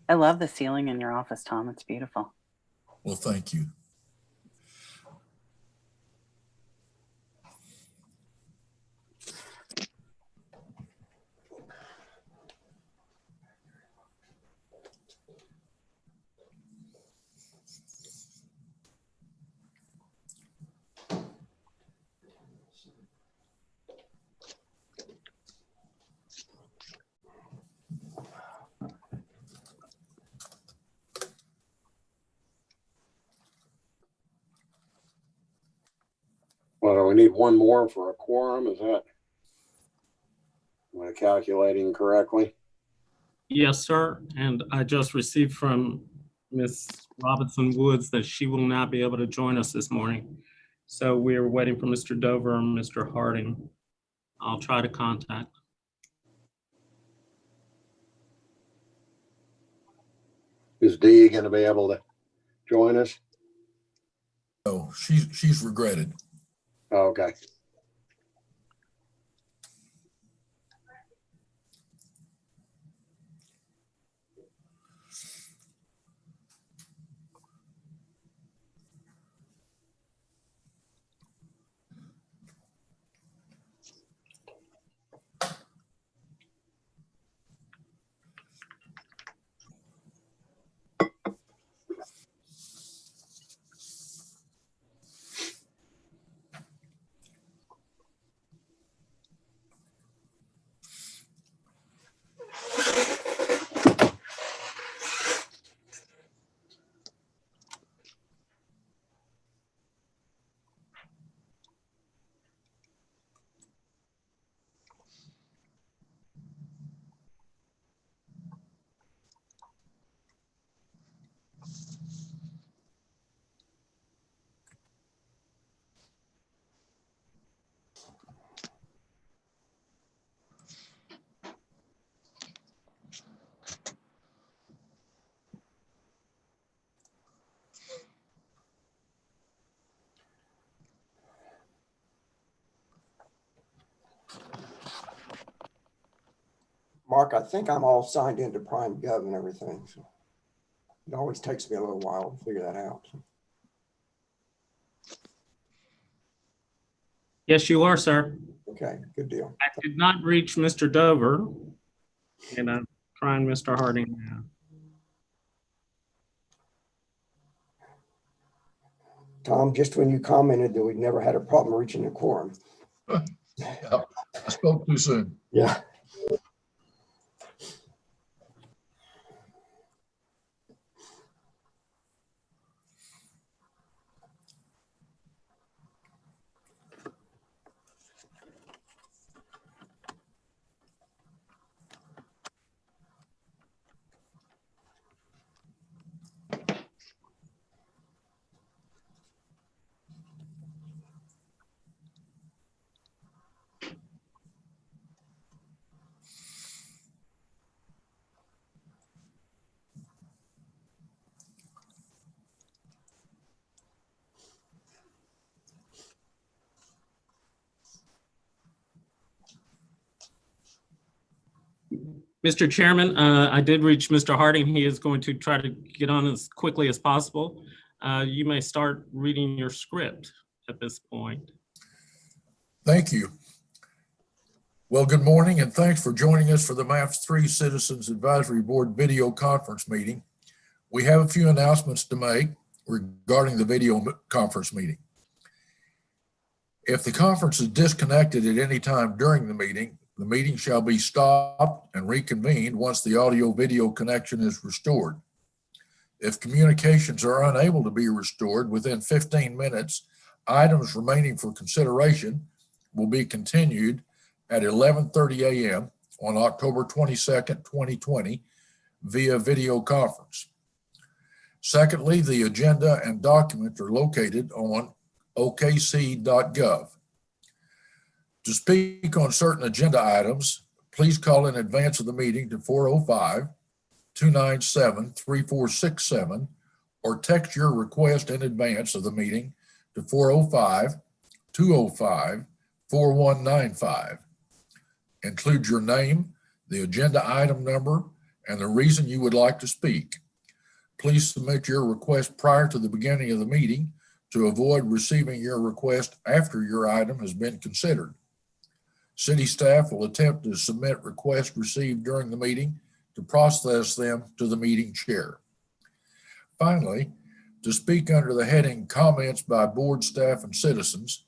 I love the ceiling in your office, Tom. It's beautiful. Well, thank you. Well, we need one more for a quorum. Is that, am I calculating correctly? Yes, sir. And I just received from Ms. Robinson Woods that she will not be able to join us this morning. So we're waiting for Mr. Dover and Mr. Harding. I'll try to contact. Is Dee going to be able to join us? Oh, she's regretted. Oh, okay. Mark, I think I'm all signed into Prime Gov and everything. So it always takes me a little while to figure that out. Yes, you are, sir. Okay, good deal. I did not reach Mr. Dover, and I'm trying Mr. Harding now. Tom, just when you commented that we'd never had a problem reaching the quorum. Yeah, I spoke too soon. Yeah. Mr. Chairman, I did reach Mr. Harding. He is going to try to get on as quickly as possible. You may start reading your script at this point. Thank you. Well, good morning and thanks for joining us for the MAPS 3 Citizens Advisory Board video conference meeting. We have a few announcements to make regarding the video conference meeting. If the conference is disconnected at any time during the meeting shall be stopped and reconvened once the audio-video connection is restored. If communications are unable to be restored within 15 minutes, items remaining for consideration will be continued at 11:30 a.m. on October 22nd, 2020 via video conference. Secondly, the agenda and documents are located on okc.gov. To speak on certain agenda items, please call in advance of the meeting to 405-297-3467 or text your request in advance of the meeting to 405-205-4195. Include your name, the agenda item number, and the reason you would like to speak. Please submit your request prior to the beginning of the meeting to avoid receiving your request after your item has been considered. City staff will attempt to submit requests received during the meeting to process them to the meeting chair. Finally, to speak under the heading Comments by Board Staff and Citizens,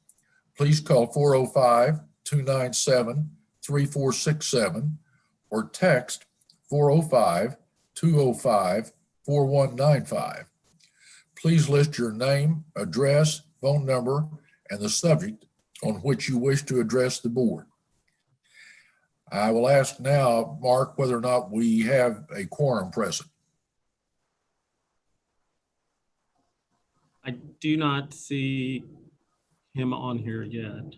please call 405-297-3467 or text 405-205-4195. Please list your name, address, phone number, and the subject on which you wish to address the board. I will ask now, Mark, whether or not we have a quorum present. I do not see him on here yet.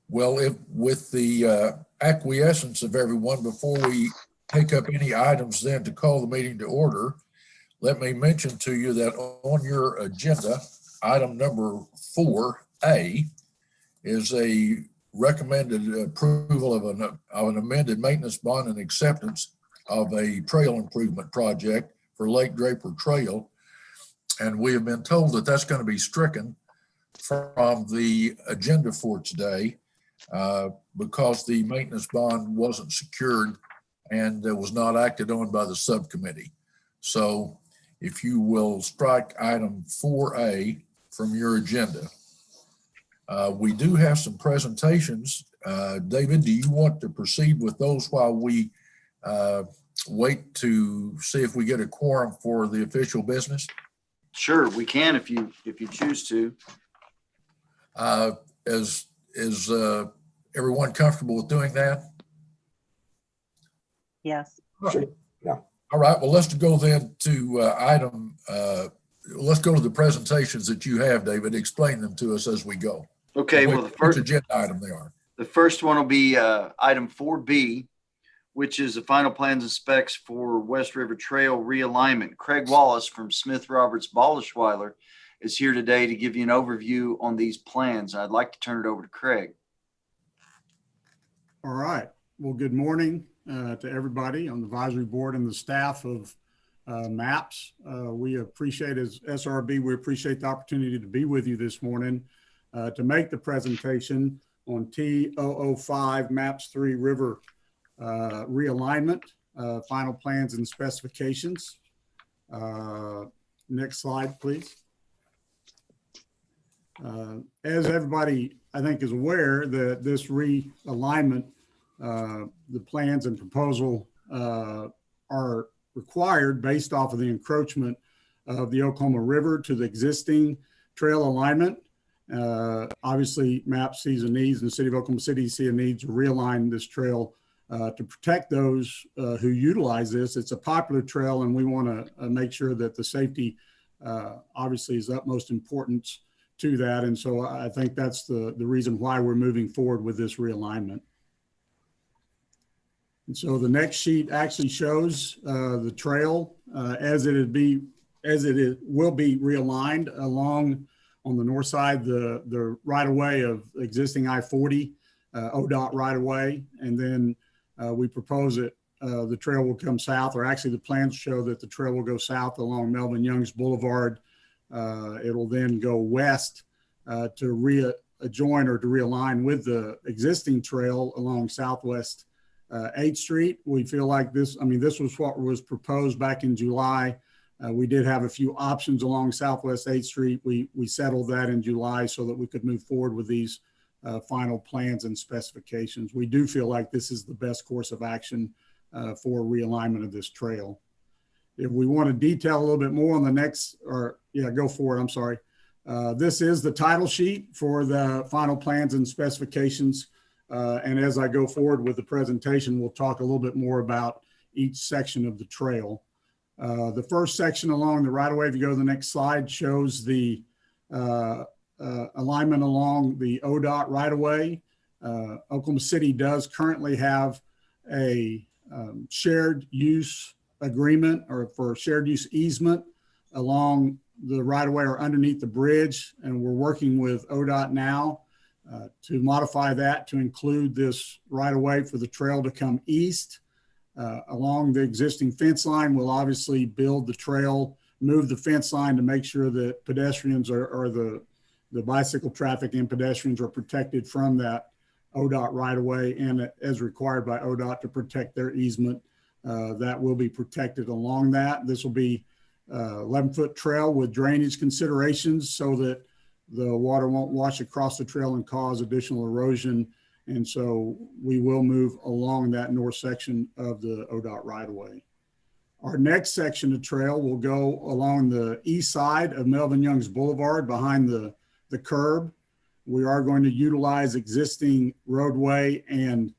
Well, if with the acquiescence of everyone, before we take up any items then to call the meeting to order, let me mention to you that on your agenda, item number 4A is a recommended approval of an amended maintenance bond and acceptance of a trail improvement project for Lake Draper Trail. And we have been told that that's going to be stricken from the agenda for today because the maintenance bond wasn't secured and was not acted on by the subcommittee. So if you will strike item 4A from your agenda. We do have some presentations. David, do you want to proceed with those while we wait to see if we get a quorum for the official business? Sure, we can if you choose to. Is everyone comfortable with doing that? Yes. Sure. Yeah. All right, well, let's go then to let's go to the presentations that you have, David. Explain them to us as we go. Okay, well, Which agenda item they are. the first one will be item 4B, which is the final plans and specs for West River Trail realignment. Craig Wallace from Smith Roberts Ballishweiler is here today to give you an overview on these plans. I'd like to turn it over to Craig. All right. Well, good morning to everybody on the advisory board and the staff of MAPS. We appreciate, as SRB, we appreciate the opportunity to be with you this morning to make the presentation on T005 MAPS 3 River realignment, final plans and specifications. Next slide, please. As everybody, I think, is aware that this realignment, the plans and proposal are required based off of the encroachment of the Oklahoma River to the existing trail alignment. Obviously, MAPS sees a needs, and the city of Oklahoma City sees a need to realign this trail to protect those who utilize this. It's a popular trail, and we want to make sure that the safety obviously is utmost importance to that. And so I think that's the reason why we're moving forward with this realignment. And so the next sheet actually shows the trail as it will be realigned along on the north side, the right-of-way of existing I-40 ODOT right-of-way. And then we propose that the trail will come south, or actually the plans show that the trail will go south along Melvin Young's Boulevard. It'll then go west to readjoin or to realign with the existing trail along Southwest 8th Street. We feel like this was what was proposed back in July. We did have a few options along Southwest 8th Street. We settled that in July so that we could move forward with these final plans and specifications. We do feel like this is the best course of action for realignment of this trail. If we want to detail a little bit more on the next, go for it, I'm sorry. This is the title sheet for the final plans and specifications. And as I go forward with the presentation, we'll talk a little bit more about each section of the trail. The first section along the right-of-way, if you go to the next slide, shows the alignment along the ODOT right-of-way. Oklahoma City does currently have a shared use agreement or for shared use easement along the right-of-way or underneath the bridge. And we're working with ODOT now to modify that to include this right of way for the trail to come east along the existing fence line. We'll obviously build the trail, move the fence line to make sure that pedestrians or the bicycle traffic and pedestrians are protected from that ODOT right of way, and as required by ODOT to protect their easement, that will be protected along that. This will be 11-foot trail with drainage considerations so that the water won't wash across the trail and cause additional erosion. And so we will move along that north section of the ODOT right of way. Our next section of trail will go along the east side of Melvin Young's Boulevard behind the curb. We are going to utilize existing roadway and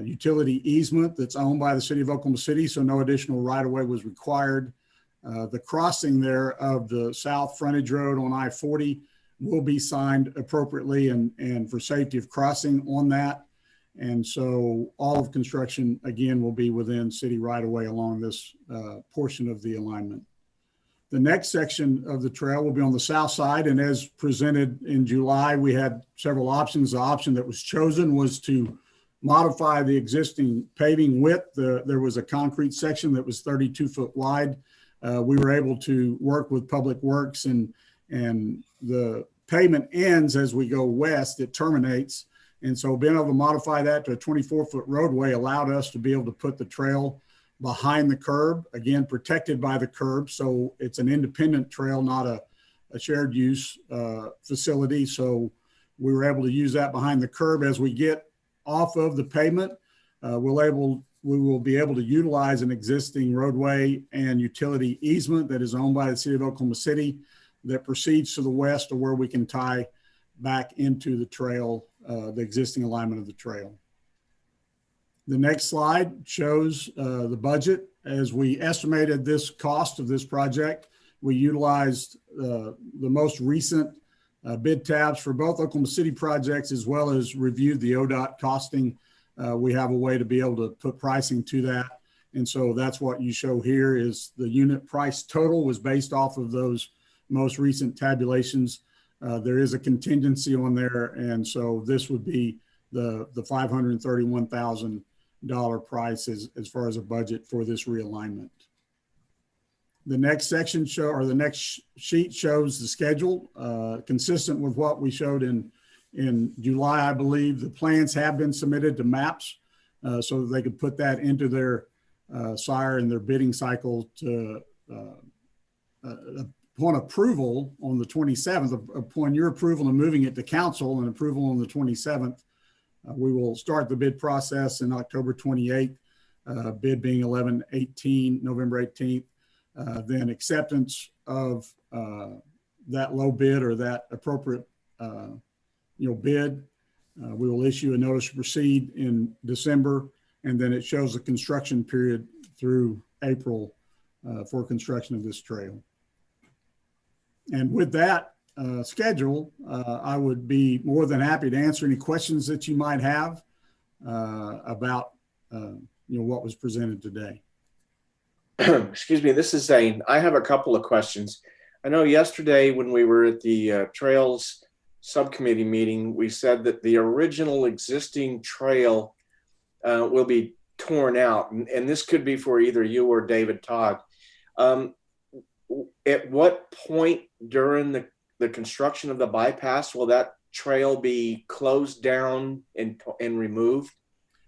utility easement that's owned by the city of Oklahoma City, so no additional right-of-way was required. The crossing there of the south frontage road on I-40 will be signed appropriately and for safety of crossing on that. And so all of construction, again, will be within city right-of-way along this portion of the alignment. The next section of the trail will be on the south side, and as presented in July, we had several options. The option that was chosen was to modify the existing paving width. There was a concrete section that was 32 foot wide. We were able to work with Public Works, and the pavement ends as we go west, it terminates. And so being able to modify that to a 24-foot roadway allowed us to be able to put the trail behind the curb, again, protected by the curb. So it's an independent trail, not a shared use facility. So we were able to use that behind the curb. As we get off of the pavement, we will be able to utilize an existing roadway and utility easement that is owned by the city of Oklahoma City that proceeds to the west to where we can tie back into the trail, the existing alignment of the trail. The next slide shows the budget. As we estimated this cost of this project, we utilized the most recent bid tabs for both Oklahoma City projects, as well as reviewed the ODOT costing. We have a way to be able to put pricing to that. And so that's what you show here is the unit price total was based off of those most recent tabulations. There is a contingency on there. And so this would be the $531,000 price as far as a budget for this realignment. The next section the next sheet shows the schedule, consistent with what we showed in July. I believe the plans have been submitted to MAPS so that they could put that into their SIRE and their bidding cycle to upon approval on the 27th, upon your approval and moving it to council and approval on the 27th, we will start the bid process in October 28th, bid being November 18th. Then acceptance of that low bid or that appropriate bid. We will issue a notice to proceed in December, and then it shows the construction period through April for construction of this trail. And with that schedule, I would be more than happy to answer any questions that you might have about what was presented today. Excuse me, this is Zane. I have a couple of questions. I know yesterday when we were at the Trails Subcommittee meeting, we said that the original existing trail will be torn out, and this could be for either you or David Todd. At what point during the construction of the bypass will that trail be closed down and removed?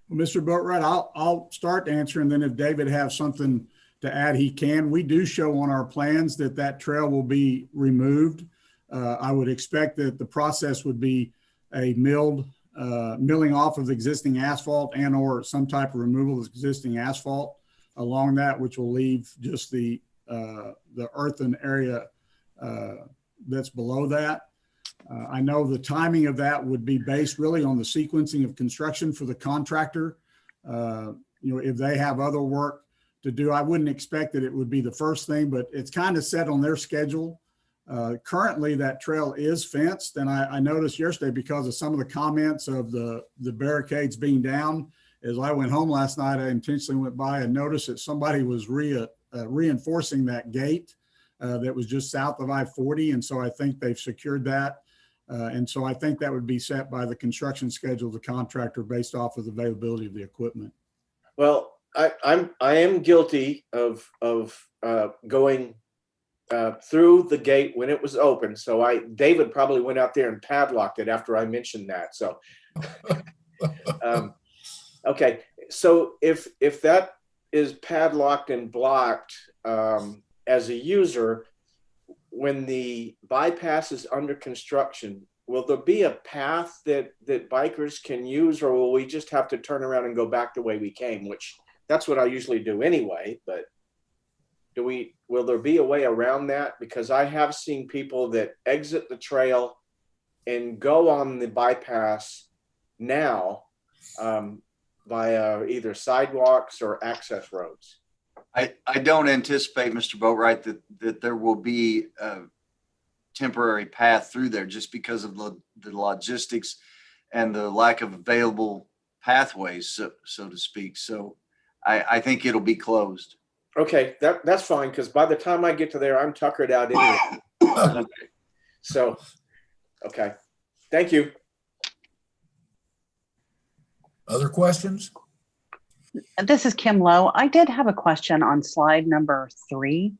Well, Mr. Boatwright, I'll start to answer, and then if David has something to add, he can. We do show on our plans that trail will be removed. I would expect that the process would be a milling off of existing asphalt and or some type of removal of existing asphalt along that, which will leave just the earthen area that's below that. I know the timing of that would be based really on the sequencing of construction for the contractor. If they have other work to do, I wouldn't expect that it would be the first thing, but it's kind of set on their schedule. Currently, that trail is fenced, and I noticed yesterday because of some of the comments of the barricades being down. As I went home last night, I intentionally went by and noticed that somebody was reinforcing that gate that was just south of I-40, and so I think they've secured that. And so I think that would be set by the construction schedule of the contractor based off of the availability of the equipment. Well, I am guilty of going through the gate when it was open. So David probably went out there and padlocked it after I mentioned that. So, okay. So if that is padlocked and blocked as a user, when the bypass is under construction, will there be a path that bikers can use, or will we just have to turn around and go back the way we came, which that's what I usually do anyway, but will there be a way around that? Because I have seen people that exit the trail and go on the bypass now via either sidewalks or access roads. I don't anticipate, Mr. Boatwright, that there will be a temporary path through there just because of the logistics and the lack of available pathways, so to speak. So I think it'll be closed. Okay, that's fine, because by the time I get to there, I'm tuckered out anyway. So, okay, thank you. Other questions? This is Kim Lowe. I did have a question on slide number 3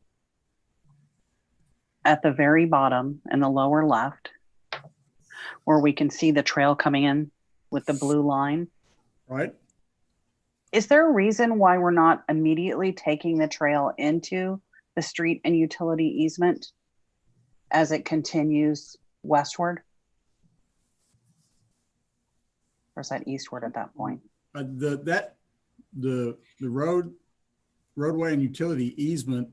at the very bottom in the lower left, where we can see the trail coming in with the blue line. Right? Is there a reason why we're not immediately taking the trail into the street and utility easement as it continues westward? Or is that eastward at that point? The roadway and utility easement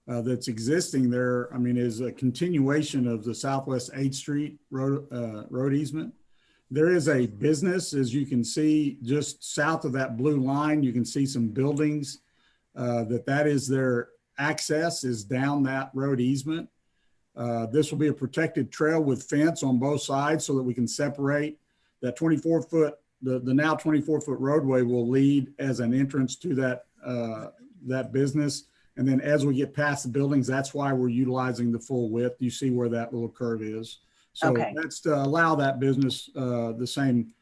that's existing there, I mean, is a continuation of the Southwest 8th Street road easement. There is a business, as you can see, just south of that blue line. You can see some buildings that is their access is down that road easement. This will be a protected trail with fence on both sides so that we can separate that 24-foot. The now 24-foot roadway will lead as an entrance to that business. And then as we get past the buildings, that's why we're utilizing the full width. You see where that little curve is. So Okay. That's to allow that business the same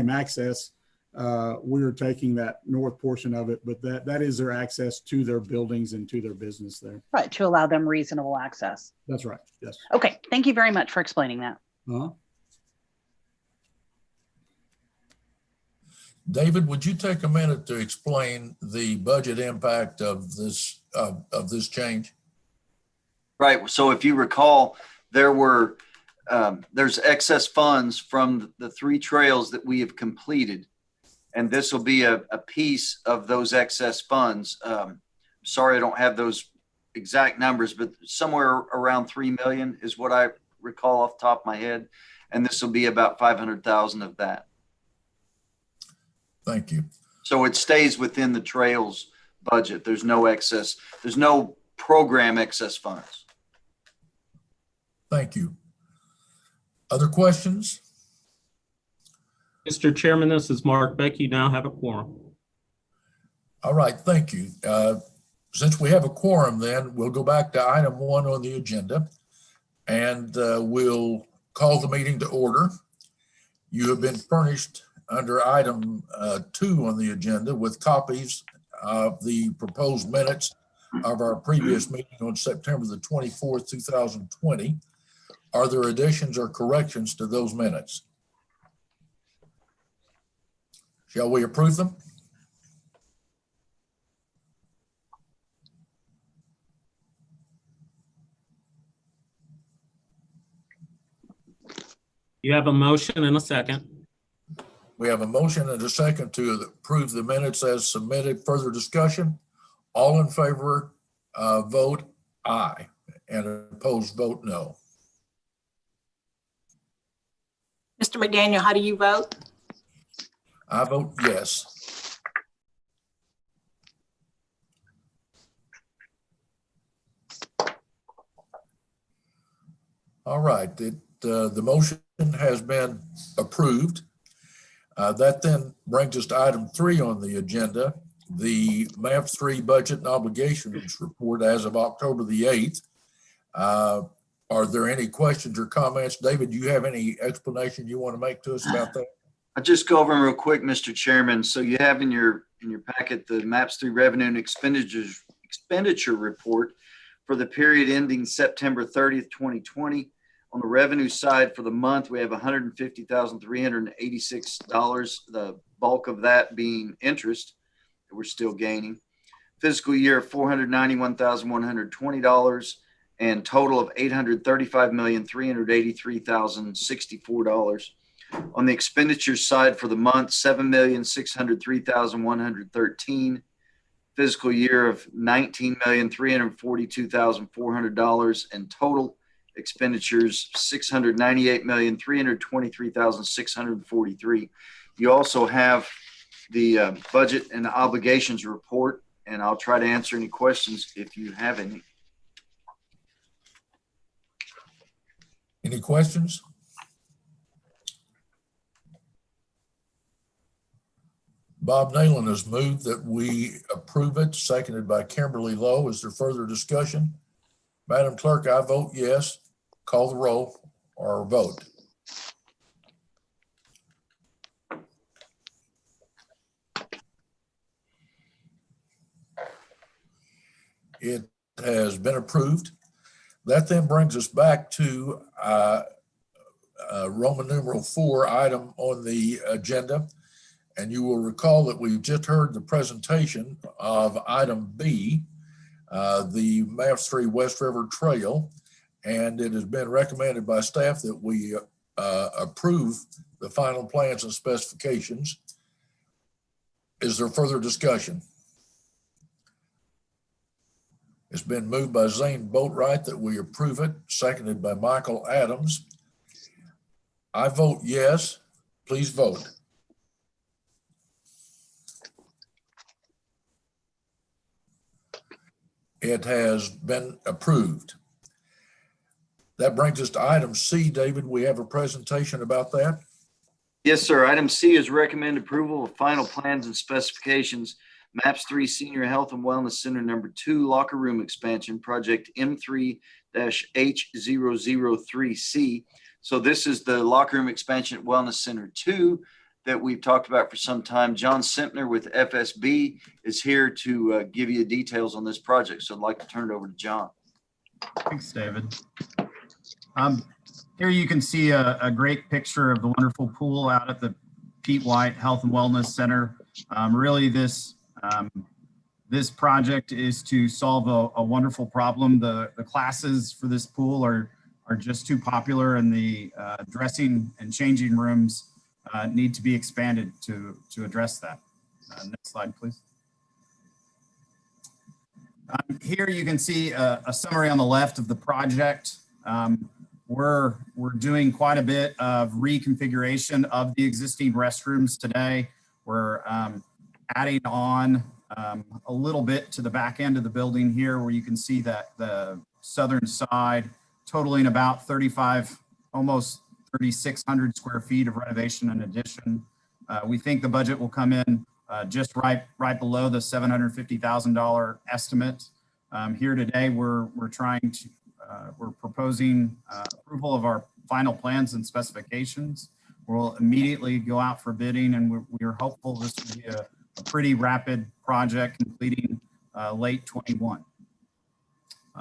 access. We're taking that north portion of it, but that is their access to their buildings and to their business there. Right, to allow them reasonable access. That's right, yes. Okay, thank you very much for explaining that. Uh-huh. David, would you take a minute to explain the budget impact of this change? Right. So if you recall, there's excess funds from the 3 trails that we have completed, and this will be a piece of those excess funds. Sorry, I don't have those exact numbers, but somewhere around 3 million is what I recall off the top of my head, and this will be about 500,000 of that. Thank you. So it stays within the trails budget. There's no excess. There's no program excess funds. Thank you. Other questions? Mr. Chairman, this is Mark Beck. You now have a quorum. All right, thank you. Since we have a quorum, then we'll go back to item 1 on the agenda, and we'll call the meeting to order. You have been furnished under item 2 on the agenda with copies of the proposed minutes of our previous meeting on September the 24th, 2020. Are there additions or corrections to those minutes? Shall we approve them? You have a motion and a second. We have a motion and a second to approve the minutes as submitted. Further discussion? All in favor, vote aye, and opposed, vote no. Mr. McDaniel, how do you vote? I vote yes. All right, the motion has been approved. That then brings us to item 3 on the agenda, the MAV3 budget and obligations report as of October the 8th. Are there any questions or comments? David, do you have any explanation you want to make to us about that? I'll just go over them real quick, Mr. Chairman. So you have in your packet the MAPS 3 revenue and expenditure report for the period ending September 30th, 2020. On the revenue side for the month, we have $150,386, the bulk of that being interest that we're still gaining. Fiscal year, $491,120, and total of $835,383,064. On the expenditure side for the month, $7,603,113. Fiscal year of $19,342,400, and total expenditures $698,323,643. You also have the budget and obligations report, and I'll try to answer any questions if you have any. Any questions? Bob Nalen has moved that we approve it, seconded by Kimberly Lowe. Is there further discussion? Madam Clerk, I vote yes. Call the roll or vote. It has been approved. That then brings us back to Roman numeral 4 item on the agenda. And you will recall that we just heard the presentation of item B, the MAPS 3 West River Trail, and it has been recommended by staff that we approve the final plans and specifications. Is there further discussion? It's been moved by Zane Boatwright that we approve it, seconded by Michael Adams. I vote yes. Please vote. It has been approved. That brings us to item C. David, we have a presentation about that. Yes, sir. Item C is recommend approval of final plans and specifications, MAPS 3 Senior Health and Wellness Center number 2 locker room expansion, project M3-H003C. So this is the locker room expansion at Wellness Center 2 that we've talked about for some time. John Simpner with FSB is here to give you details on this project. So I'd like to turn it over to John. Thanks, David. Here you can see a great picture of the wonderful pool out at the Pete White Health and Wellness Center. Really, this project is to solve a wonderful problem. The classes for this pool are just too popular, and the dressing and changing rooms need to be expanded to address that. Next slide, please. Here you can see a summary on the left of the project. We're doing quite a bit of reconfiguration of the existing restrooms today. We're adding on a little bit to the back end of the building here, where you can see that the southern side totaling about 35, almost 3,600 square feet of renovation and addition. We think the budget will come in just right below the $750,000 estimate. Here today, we're proposing approval of our final plans and specifications. We'll immediately go out for bidding, and we're hopeful this will be a pretty rapid project completing late 21.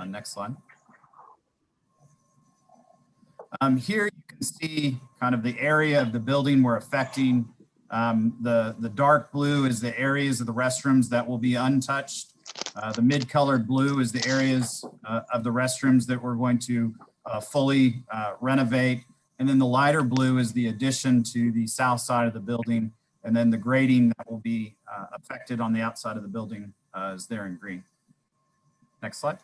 Next slide. Here you can see kind of the area of the building we're affecting. The dark blue is the areas of the restrooms that will be untouched. The mid-colored blue is the areas of the restrooms that we're going to fully renovate. And then the lighter blue is the addition to the south side of the building. And then the grading that will be affected on the outside of the building is there in green. Next slide.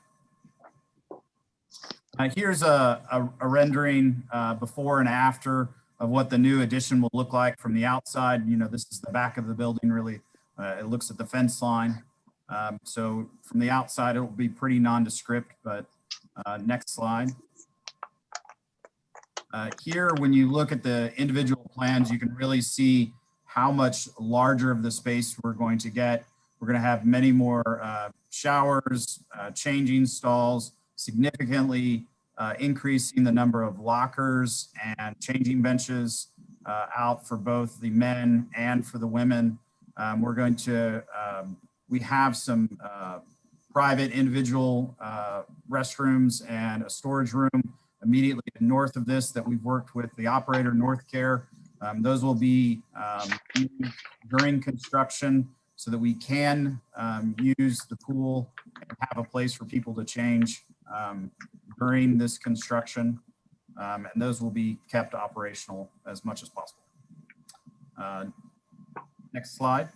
Here's a rendering before and after of what the new addition will look like from the outside. You know, this is the back of the building, really. It looks at the fence line. So from the outside, it will be pretty nondescript, but next slide. Here, when you look at the individual plans, you can really see how much larger of the space we're going to get. We're going to have many more showers, changing stalls, significantly increasing the number of lockers and changing benches out for both the men and for the women. We're going to, we have some private individual restrooms and a storage room immediately north of this that we've worked with the operator, North Care. Those will be used during construction so that we can use the pool and have a place for people to change during this construction. And those will be kept operational as much as possible. Next slide.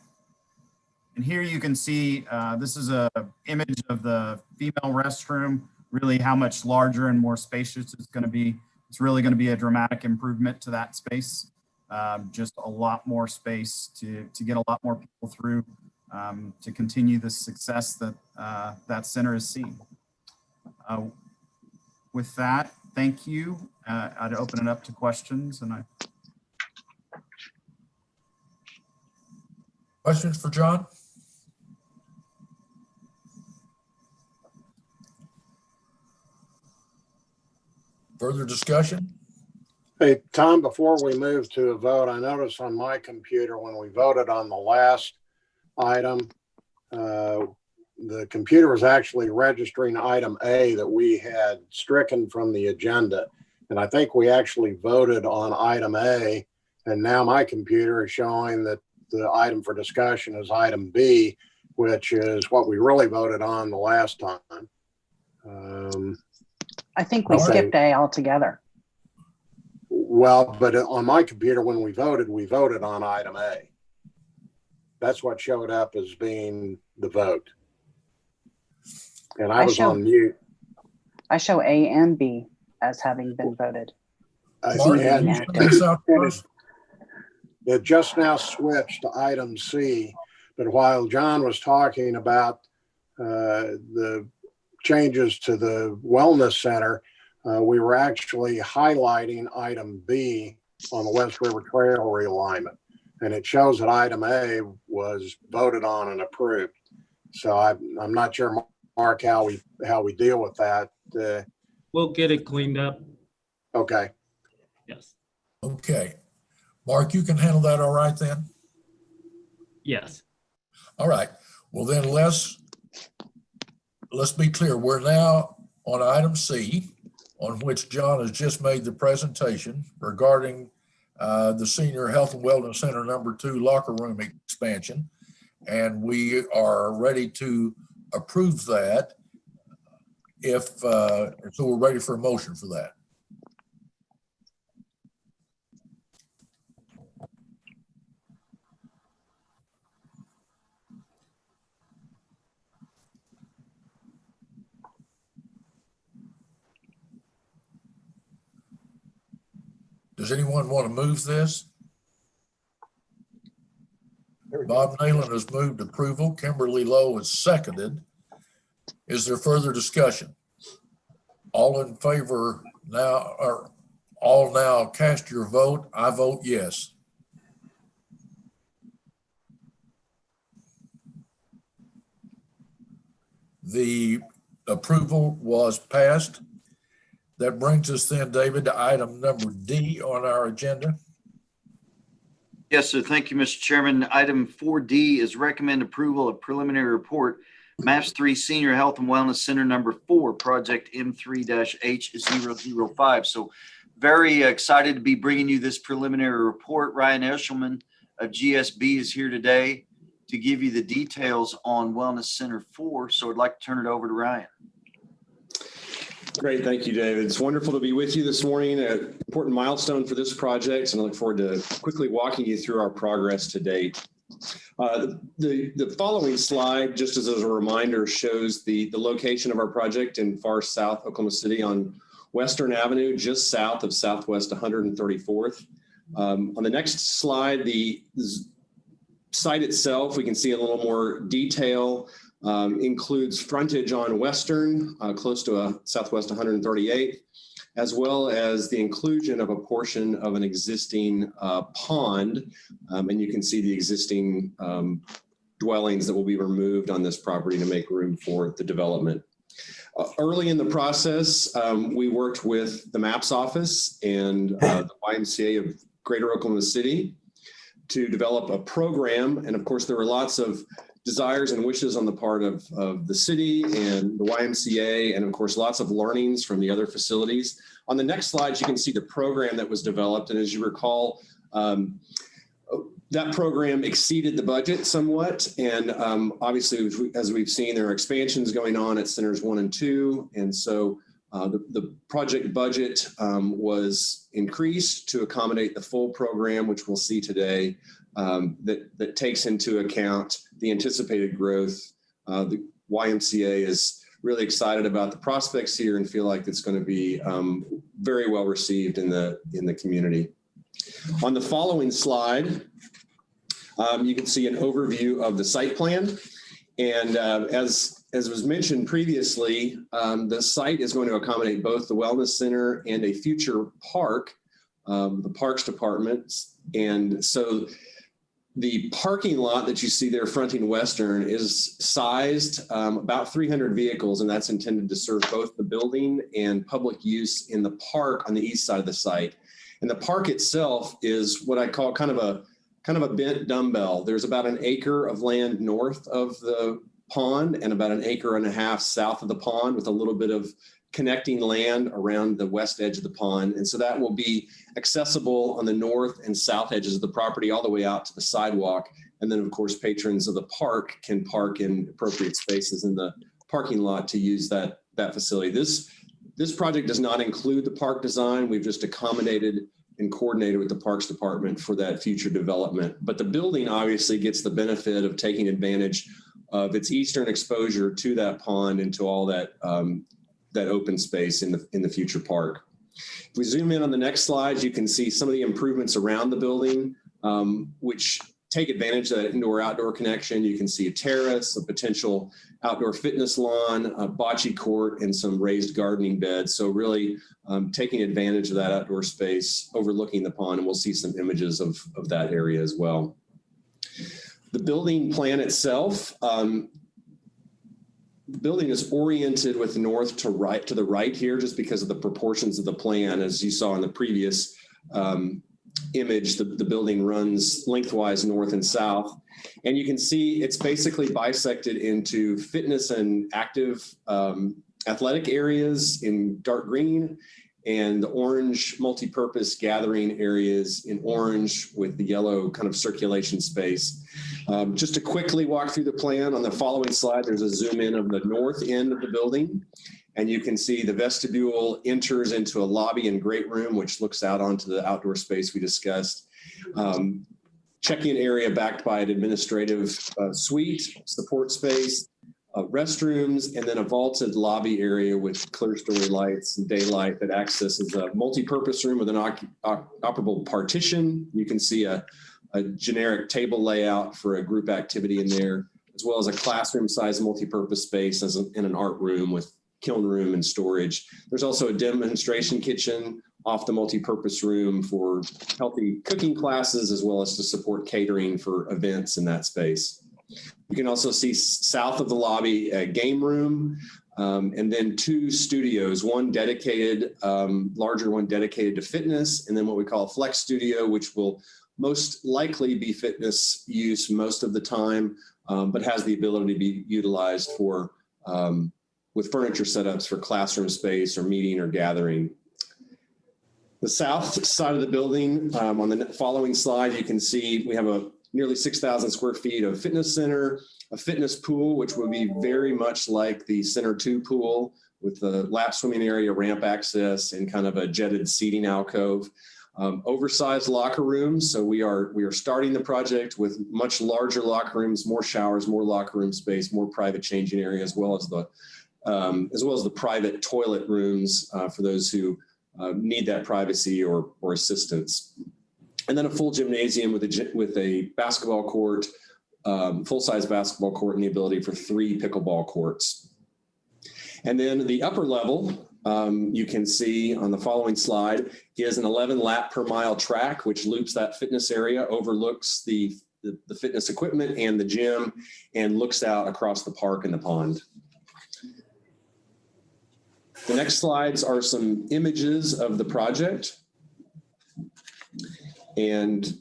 And here you can see, this is an image of the female restroom, really how much larger and more spacious it's going to be. It's really going to be a dramatic improvement to that space. Just a lot more space to get a lot more people through to continue the success that that center has seen. With that, thank you. I'd open it up to questions. And Questions for John? Further discussion? Hey, Tom, before we move to a vote, I noticed on my computer when we voted on the last item, the computer was actually registering item A that we had stricken from the agenda. And I think we actually voted on item A, and now my computer is showing that the item for discussion is item B, which is what we really voted on the last time. I think we skipped A altogether. Well, but on my computer, when we voted on item A. That's what showed up as being the vote. And I was on mute. I show A and B as having been voted. It just now switched to item C, but while John was talking about the changes to the wellness center, we were actually highlighting item B on the West River Trail realignment. And it shows that item A was voted on and approved. So I'm not sure, Mark, how we deal with that. We'll get it cleaned up. Okay. Yes. Okay. Mark, you can handle that all right then? Yes. All right. Well, then let's be clear. We're now on item C, on which John has just made the presentation regarding the Senior Health and Wellness Center #2 locker room expansion. And we are ready to approve that so we're ready for a motion for that. Does anyone want to move this? Bob Nayland has moved approval. Kimberly Lowe has seconded. Is there further discussion? All in favor now, or all now cast your vote. I vote yes. The approval was passed. That brings us then, David, to item number D on our agenda. Yes, sir. Thank you, Mr. Chairman. Item 4D is recommend approval of preliminary report, MAPS 3 Senior Health and Wellness Center #4, project M3-H005. So very excited to be bringing you this preliminary report. Ryan Eshelman of GSB is here today to give you the details on Wellness Center 4. So I'd like to turn it over to Ryan. Great. Thank you, David. It's wonderful to be with you this morning. An important milestone for this project, and I look forward to quickly walking you through our progress to date. The following slide, just as a reminder, shows the location of our project in far south Oklahoma City on Western Avenue, just south of Southwest 134th. On the next slide, the site itself, we can see a little more detail. Includes frontage on Western, close to Southwest 138th, as well as the inclusion of a portion of an existing pond. And you can see the existing dwellings that will be removed on this property to make room for the development. Early in the process, we worked with the MAPS office and the YMCA of Greater Oklahoma City to develop a program. And of course, there were lots of desires and wishes on the part of the city and the YMCA, and of course, lots of learnings from the other facilities. On the next slide, you can see the program that was developed. And as you recall, that program exceeded the budget somewhat. And obviously, as we've seen, there are expansions going on at Centers 1 and 2. And so the project budget was increased to accommodate the full program, which we'll see today, that takes into account the anticipated growth. The YMCA is really excited about the prospects here and feel like it's going to be very well received in the community. On the following slide, you can see an overview of the site plan. And as was mentioned previously, the site is going to accommodate both the Wellness Center and a future park, the Parks Department. And so the parking lot that you see there fronting Western is sized about 300 vehicles, and that's intended to serve both the building and public use in the park on the east side of the site. And the park itself is what I call kind of a bent dumbbell. There's about an acre of land north of the pond and about an acre and a half south of the pond with a little bit of connecting land around the west edge of the pond. And so that will be accessible on the north and south edges of the property all the way out to the sidewalk. And then of course, patrons of the park can park in appropriate spaces in the parking lot to use that facility. This project does not include the park design. We've just accommodated and coordinated with the Parks Department for that future development. But the building obviously gets the benefit of taking advantage of its eastern exposure to that pond and to all that that open space in the future park. If we zoom in on the next slide, you can see some of the improvements around the building, which take advantage of that indoor-outdoor connection. You can see a terrace, a potential outdoor fitness lawn, a bocce court, and some raised gardening beds. So really taking advantage of that outdoor space overlooking the pond, and we'll see some images of that area as well. The building plan itself, the building is oriented with north to the right here, just because of the proportions of the plan. As you saw in the previous image, the building runs lengthwise north and south. And you can see it's basically bisected into fitness and active athletic areas in dark green, and the orange multi-purpose gathering areas in orange with the yellow kind of circulation space. Just to quickly walk through the plan, on the following slide, there's a zoom in of the north end of the building. And you can see the vestibule enters into a lobby and great room, which looks out onto the outdoor space we discussed. Check-in area backed by an administrative suite, support space, restrooms, and then a vaulted lobby area with clear story lights and daylight that accesses a multi-purpose room with an operable partition. You can see a generic table layout for a group activity in there, as well as a classroom-sized multi-purpose space in an art room with kiln room and storage. There's also a demonstration kitchen off the multi-purpose room for healthy cooking classes, as well as to support catering for events in that space. You can also see south of the lobby a game room, and then two studios, one dedicated, larger one dedicated to fitness, and then what we call a flex studio, which will most likely be fitness use most of the time, but has the ability to be utilized for with furniture setups for classroom space or meeting or gathering. The south side of the building, on the following slide, you can see we have a nearly 6,000 square feet of fitness center, a fitness pool, which will be very much like the Center 2 pool with the lap swimming area, ramp access, and kind of a jetted seating alcove. Oversized locker rooms. So we are starting the project with much larger locker rooms, more showers, more locker room space, more private changing area, as well as the private toilet rooms for those who need that privacy or assistance. And then a full gymnasium with a basketball court, full-size basketball court, and the ability for 3 pickleball courts. And then the upper level, you can see on the following slide, is an 11 lap per mile track, which loops that fitness area, overlooks the fitness equipment and the gym, and looks out across the park and the pond. The next slides are some images of the project. And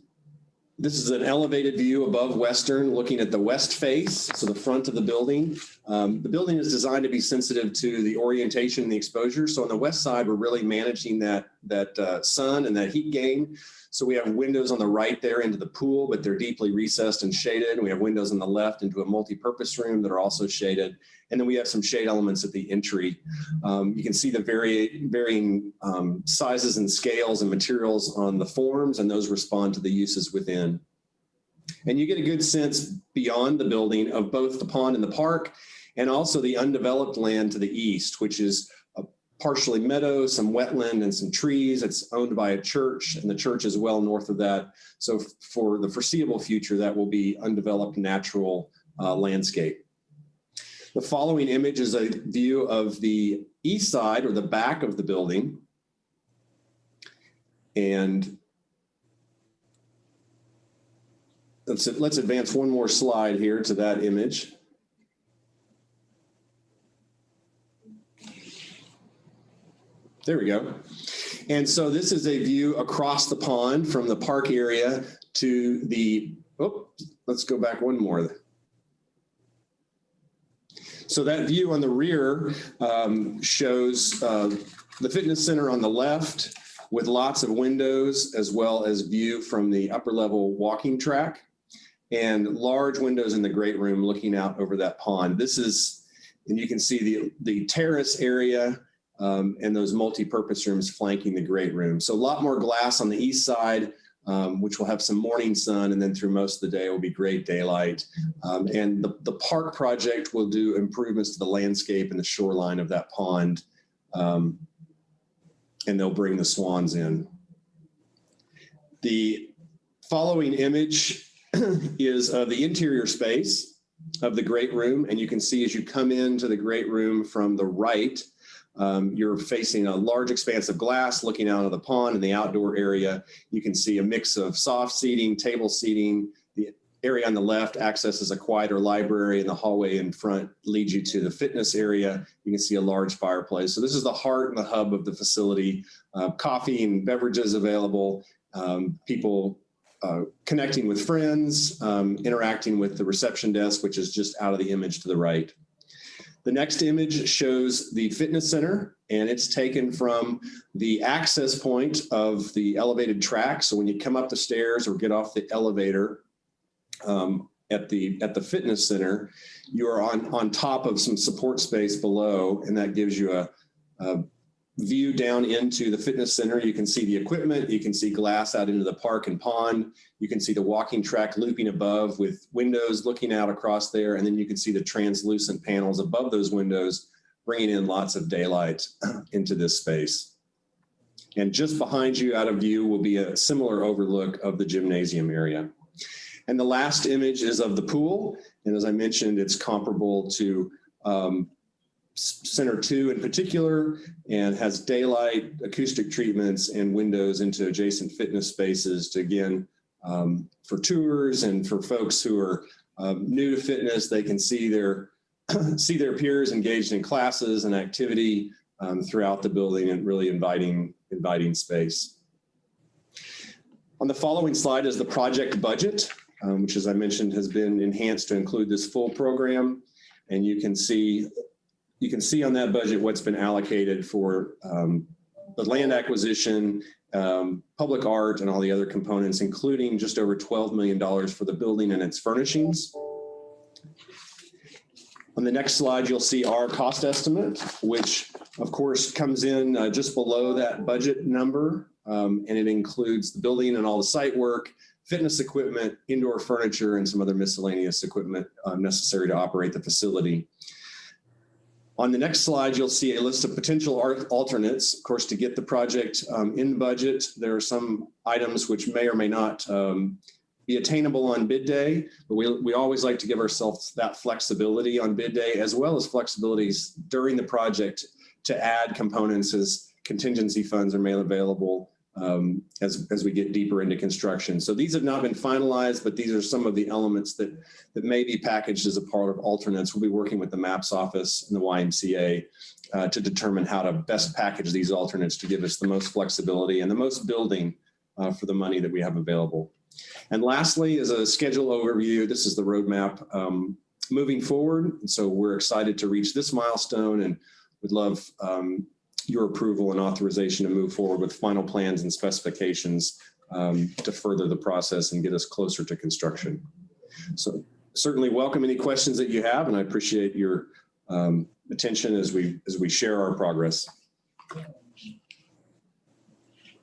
this is an elevated view above Western, looking at the west face, so the front of the building. The building is designed to be sensitive to the orientation and the exposure. So on the west side, we're really managing that sun and that heat gain. So we have windows on the right there into the pool, but they're deeply recessed and shaded. And we have windows on the left into a multi-purpose room that are also shaded. And then we have some shade elements at the entry. You can see the varying sizes and scales and materials on the forms, and those respond to the uses within. And you get a good sense beyond the building of both the pond and the park, and also the undeveloped land to the east, which is partially meadow, some wetland, and some trees. It's owned by a church, and the church is well north of that. So for the foreseeable future, that will be undeveloped natural landscape. The following image is a view of the east side, or the back of the building. And let's advance one more slide here to that image. There we go. And so this is a view across the pond from the park area to the, let's go back one more. So that view on the rear shows the fitness center on the left with lots of windows, as well as view from the upper level walking track, and large windows in the great room looking out over that pond. This is, and you can see the terrace area and those multi-purpose rooms flanking the great room. So a lot more glass on the east side, which will have some morning sun, and then through most of the day will be great daylight. And the park project will do improvements to the landscape and the shoreline of that pond, and they'll bring the swans in. The following image is the interior space of the great room, and you can see as you come into the great room from the right, you're facing a large expanse of glass looking out of the pond. In the outdoor area, you can see a mix of soft seating, table seating. The area on the left accesses a quieter library, and the hallway in front leads you to the fitness area. You can see a large fireplace. So this is the heart and the hub of the facility. Coffee and beverages available, people connecting with friends, interacting with the reception desk, which is just out of the image to the right. The next image shows the fitness center, and it's taken from the access point of the elevated track. So when you come up the stairs or get off the elevator at the fitness center, you are on top of some support space below, and that gives you a view down into the fitness center. You can see the equipment, you can see glass out into the park and pond, you can see the walking track looping above with windows looking out across there, and then you can see the translucent panels above those windows bringing in lots of daylight into this space. And just behind you out of view will be a similar overlook of the gymnasium area. And the last image is of the pool, and as I mentioned, it's comparable to Center 2 in particular, and has daylight, acoustic treatments, and windows into adjacent fitness spaces to, again, for tours and for folks who are new to fitness, they can see their peers engaged in classes and activity throughout the building, and really inviting space. On the following slide is the project budget, which, as I mentioned, has been enhanced to include this full program, and you can see on that budget what's been allocated for the land acquisition, public art, and all the other components, including just over $12 million for the building and its furnishings. On the next slide, you'll see our cost estimate, which of course comes in just below that budget number, and it includes the building and all the site work, fitness equipment, indoor furniture, and some other miscellaneous equipment necessary to operate the facility. On the next slide, you'll see a list of potential alternates. Of course, to get the project in budget, there are some items which may or may not be attainable on bid day, but we always like to give ourselves that flexibility on bid day, as well as flexibilities during the project to add components as contingency funds are made available as we get deeper into construction. So these have not been finalized, but these are some of the elements that may be packaged as a part of alternates. We'll be working with the MAPS office and the YMCA to determine how to best package these alternates to give us the most flexibility and the most building for the money that we have available. And lastly, as a schedule overview, this is the roadmap moving forward. And so we're excited to reach this milestone and would love your approval and authorization to move forward with final plans and specifications to further the process and get us closer to construction. So certainly welcome any questions that you have, and I appreciate your attention as we share our progress.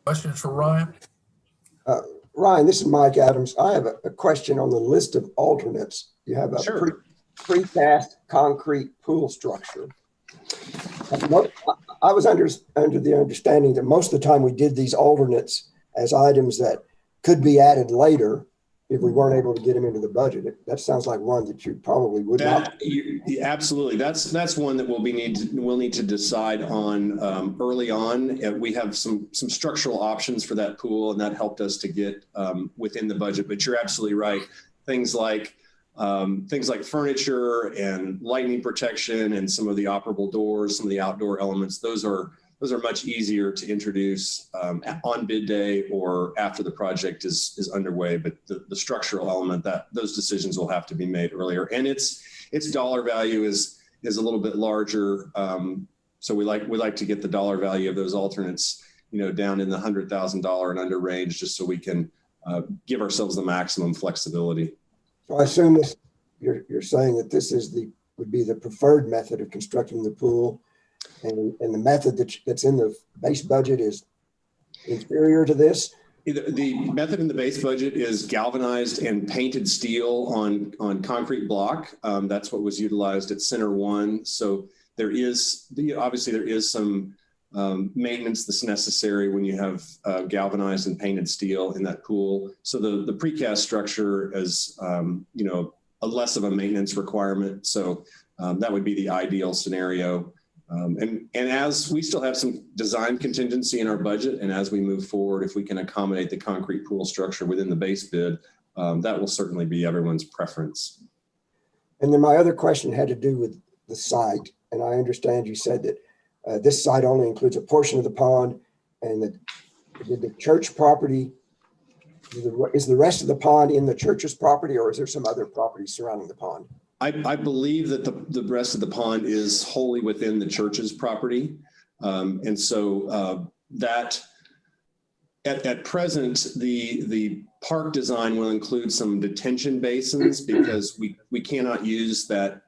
Questions for Ryan? Ryan, this is Mike Adams. I have a question on the list of alternates. You have a Sure. precast concrete pool structure. I was under the understanding that most of the time we did these alternates as items that could be added later if we weren't able to get them into the budget. That sounds like one that you probably would not. Absolutely. That's one that we'll need to decide on early on. We have some structural options for that pool, and that helped us to get within the budget. But you're absolutely right. Things like furniture and lightning protection and some of the operable doors, some of the outdoor elements, those are much easier to introduce on bid day or after the project is underway. But the structural element, those decisions will have to be made earlier. And its dollar value is a little bit larger. So we like to get the dollar value of those alternates, down in the $100,000 and under range, just so we can give ourselves the maximum flexibility. So I assume you're saying that this would be the preferred method of constructing the pool, and the method that's in the base budget is inferior to this? The method in the base budget is galvanized and painted steel on concrete block. That's what was utilized at Center 1. So obviously there is some maintenance that's necessary when you have galvanized and painted steel in that pool. So the precast structure is, a less of a maintenance requirement. So that would be the ideal scenario. And as we still have some design contingency in our budget, and as we move forward, if we can accommodate the concrete pool structure within the base bid, that will certainly be everyone's preference. And then my other question had to do with the site. And I understand you said that this site only includes a portion of the pond, and that the church property, is the rest of the pond in the church's property, or is there some other property surrounding the pond? I believe that the rest of the pond is wholly within the church's property. And so that at present, the park design will include some detention basins, because we cannot use that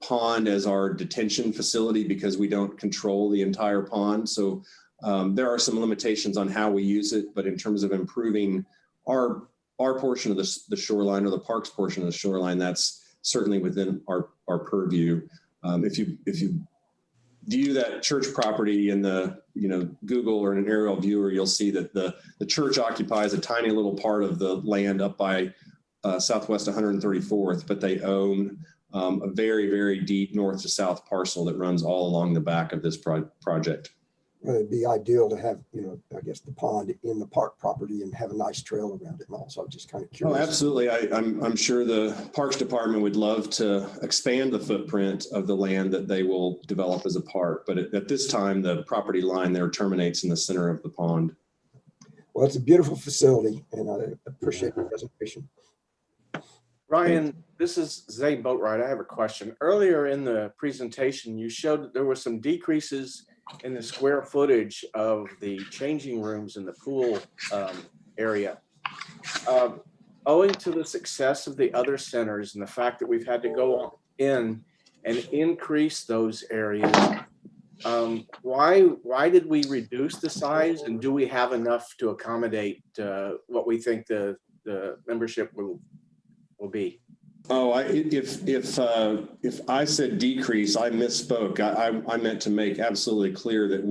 pond as our detention facility because we don't control the entire pond. So there are some limitations on how we use it, but in terms of improving our portion of the shoreline, or the park's portion of the shoreline, that's certainly within our purview. If you view that church property in the Google or an aerial viewer, you'll see that the church occupies a tiny little part of the land up by Southwest 134th, but they own a very, very deep north to south parcel that runs all along the back of this project. It'd be ideal to have, I guess, the pond in the park property and have a nice trail around it and all. So I'm just kind of curious. Oh, absolutely. I'm sure the Parks Department would love to expand the footprint of the land that they will develop as a park. But at this time, the property line there terminates in the center of the pond. Well, it's a beautiful facility, and I appreciate the presentation. Ryan, this is Zay Boatwright. I have a question. Earlier in the presentation, you showed that there were some decreases in the square footage of the changing rooms in the pool area. Owing to the success of the other centers and the fact that we've had to go in and increase those areas, why did we reduce the size, and do we have enough to accommodate what we think the membership will be? Oh, if I said decrease, I misspoke. I meant to make absolutely clear that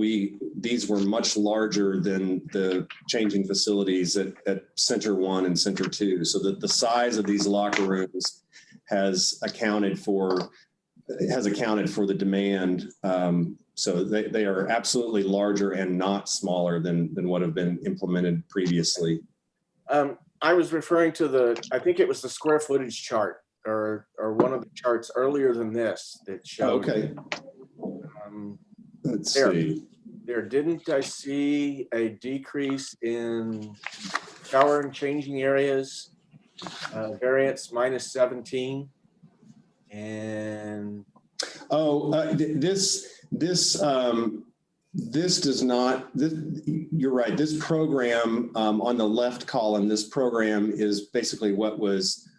these were much larger than the changing facilities at Center 1 and Center 2, so that the size of these locker rooms has accounted for the demand So they are absolutely larger and not smaller than what have been implemented previously. I was referring to I think it was the square footage chart or one of the charts earlier than this that showed. Okay. Let's there. see. There, didn't I see a decrease in shower and changing areas, variance -17? And this does not, you're right. This program on the left column, this program is basically what was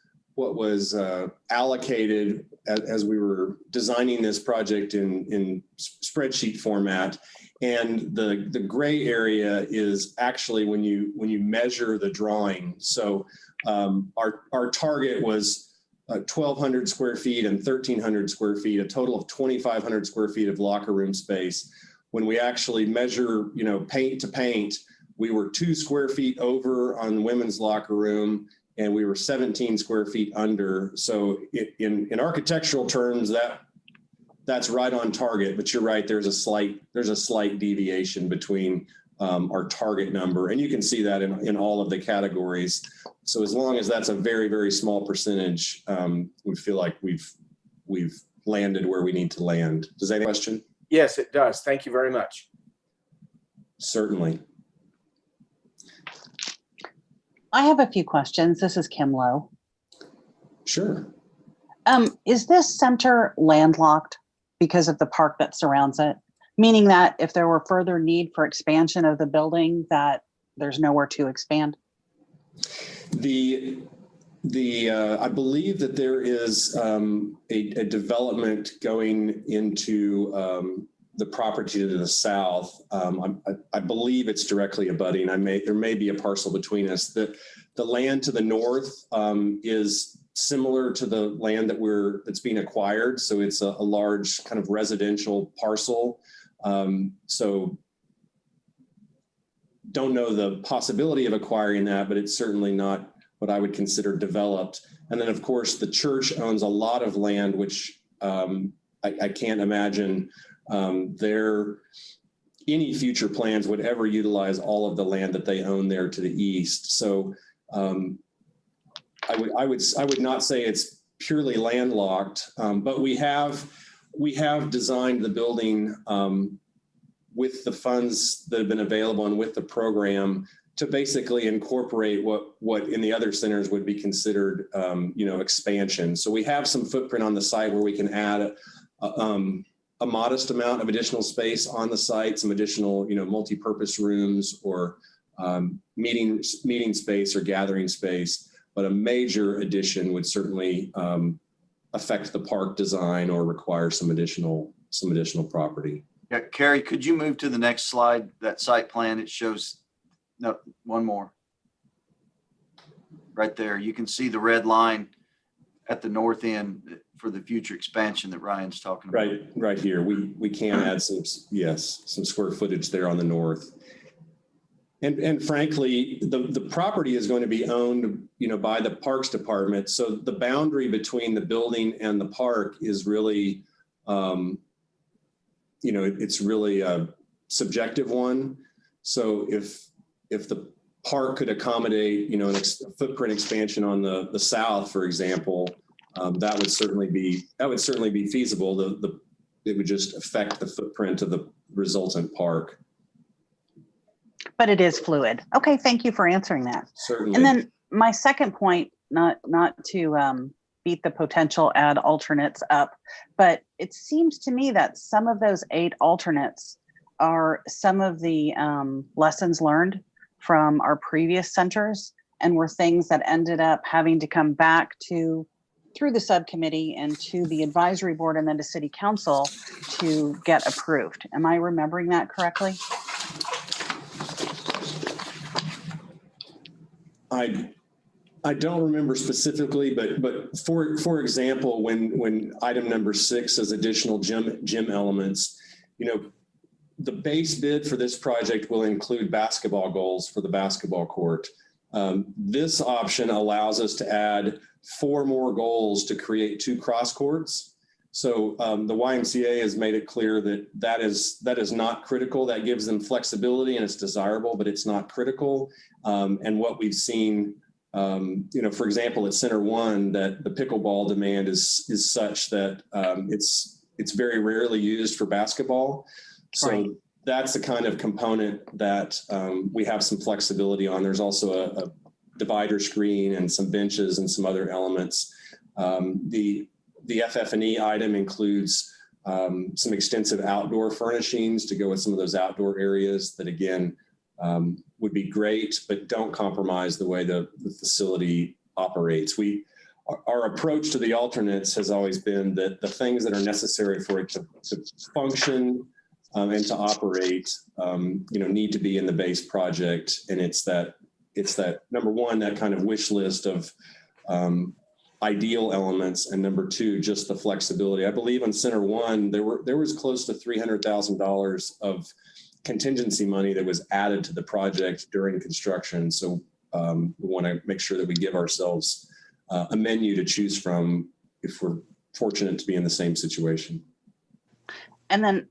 allocated as we were designing this project in spreadsheet format. And the gray area is actually when you measure the drawing. So our target was 1,200 square feet and 1,300 square feet, a total of 2,500 square feet of locker room space. When we actually measure, paint to paint, we were 2 square feet over on women's locker room, and we were 17 square feet under. So in architectural terms, that's right on target. But you're right, there's a slight deviation between our target number, and you can see that in all of the categories. So as long as that's a very, very small percentage, we feel like we've landed where we need to land. Does that answer the question? yes, it does. Thank you very much. Certainly. I have a few questions. This is Kim Lowe. Sure. Is this center landlocked because of the park that surrounds it? Meaning that if there were further need for expansion of the building, that there's nowhere to expand? I believe that there is a development going into the property to the south. I believe it's directly abutting. There may be a parcel between us. The land to the north is similar to the land that's being acquired. So it's a large kind of residential parcel. So don't know the possibility of acquiring that, but it's certainly not what I would consider developed. And then of course the church owns a lot of land, which I can't imagine any future plans would ever utilize all of the land that they own there to the east. So I would not say it's purely landlocked, but we have designed the building with the funds that have been available and with the program to basically incorporate what in the other centers would be considered, expansion. So we have some footprint on the site where we can add a modest amount of additional space on the site, some additional, multi-purpose rooms or meeting space or gathering space. But a major addition would certainly affect the park design or require some additional property. Yeah, Carrie, could you move to the next slide? That site plan, it shows, no, one more. Right there, you can see the red line at the north end for the future expansion that Ryan's talking about. Right here. We can add some square footage there on the north. And frankly, the property is going to be owned, by the Parks Department. So the boundary between the building and the park is really, it's really a subjective one. So if the park could accommodate, a footprint expansion on the south, for example, that would certainly be feasible. It would just affect the footprint of the resultant park. But it is fluid. Okay, thank you for answering that. Certainly. And then my second point, not to beat the potential ad alternates up, but it seems to me that some of those 8 alternates are some of the lessons learned from our previous centers and were things that ended up having to come back through the subcommittee and to the advisory board and then to city council to get approved. Am I remembering that correctly? I don't remember specifically, but for example, when item number 6 says additional gym elements, the base bid for this project will include basketball goals for the basketball court. This option allows us to add 4 more goals to create 2 cross courts. So the YMCA has made it clear that that is not critical. That gives them flexibility and it's desirable, but it's not critical. And what we've seen, for example, at Center One, that the pickleball demand is such that it's very rarely used for basketball. So Right. that's the kind of component that we have some flexibility on. There's also a divider screen and some benches and some other elements. The FF&E item includes some extensive outdoor furnishings to go with some of those outdoor areas that, again, would be great, but don't compromise the way the facility operates. Our approach to the alternates has always been that the things that are necessary for it to function and to operate, need to be in the base project. And it's that number one, that kind of wish list of ideal elements, and number two, just the flexibility. I believe on Center One, there was close to $300,000 of contingency money that was added to the project during construction. So we want to make sure that we give ourselves a menu to choose from if we're fortunate to be in the same situation. And then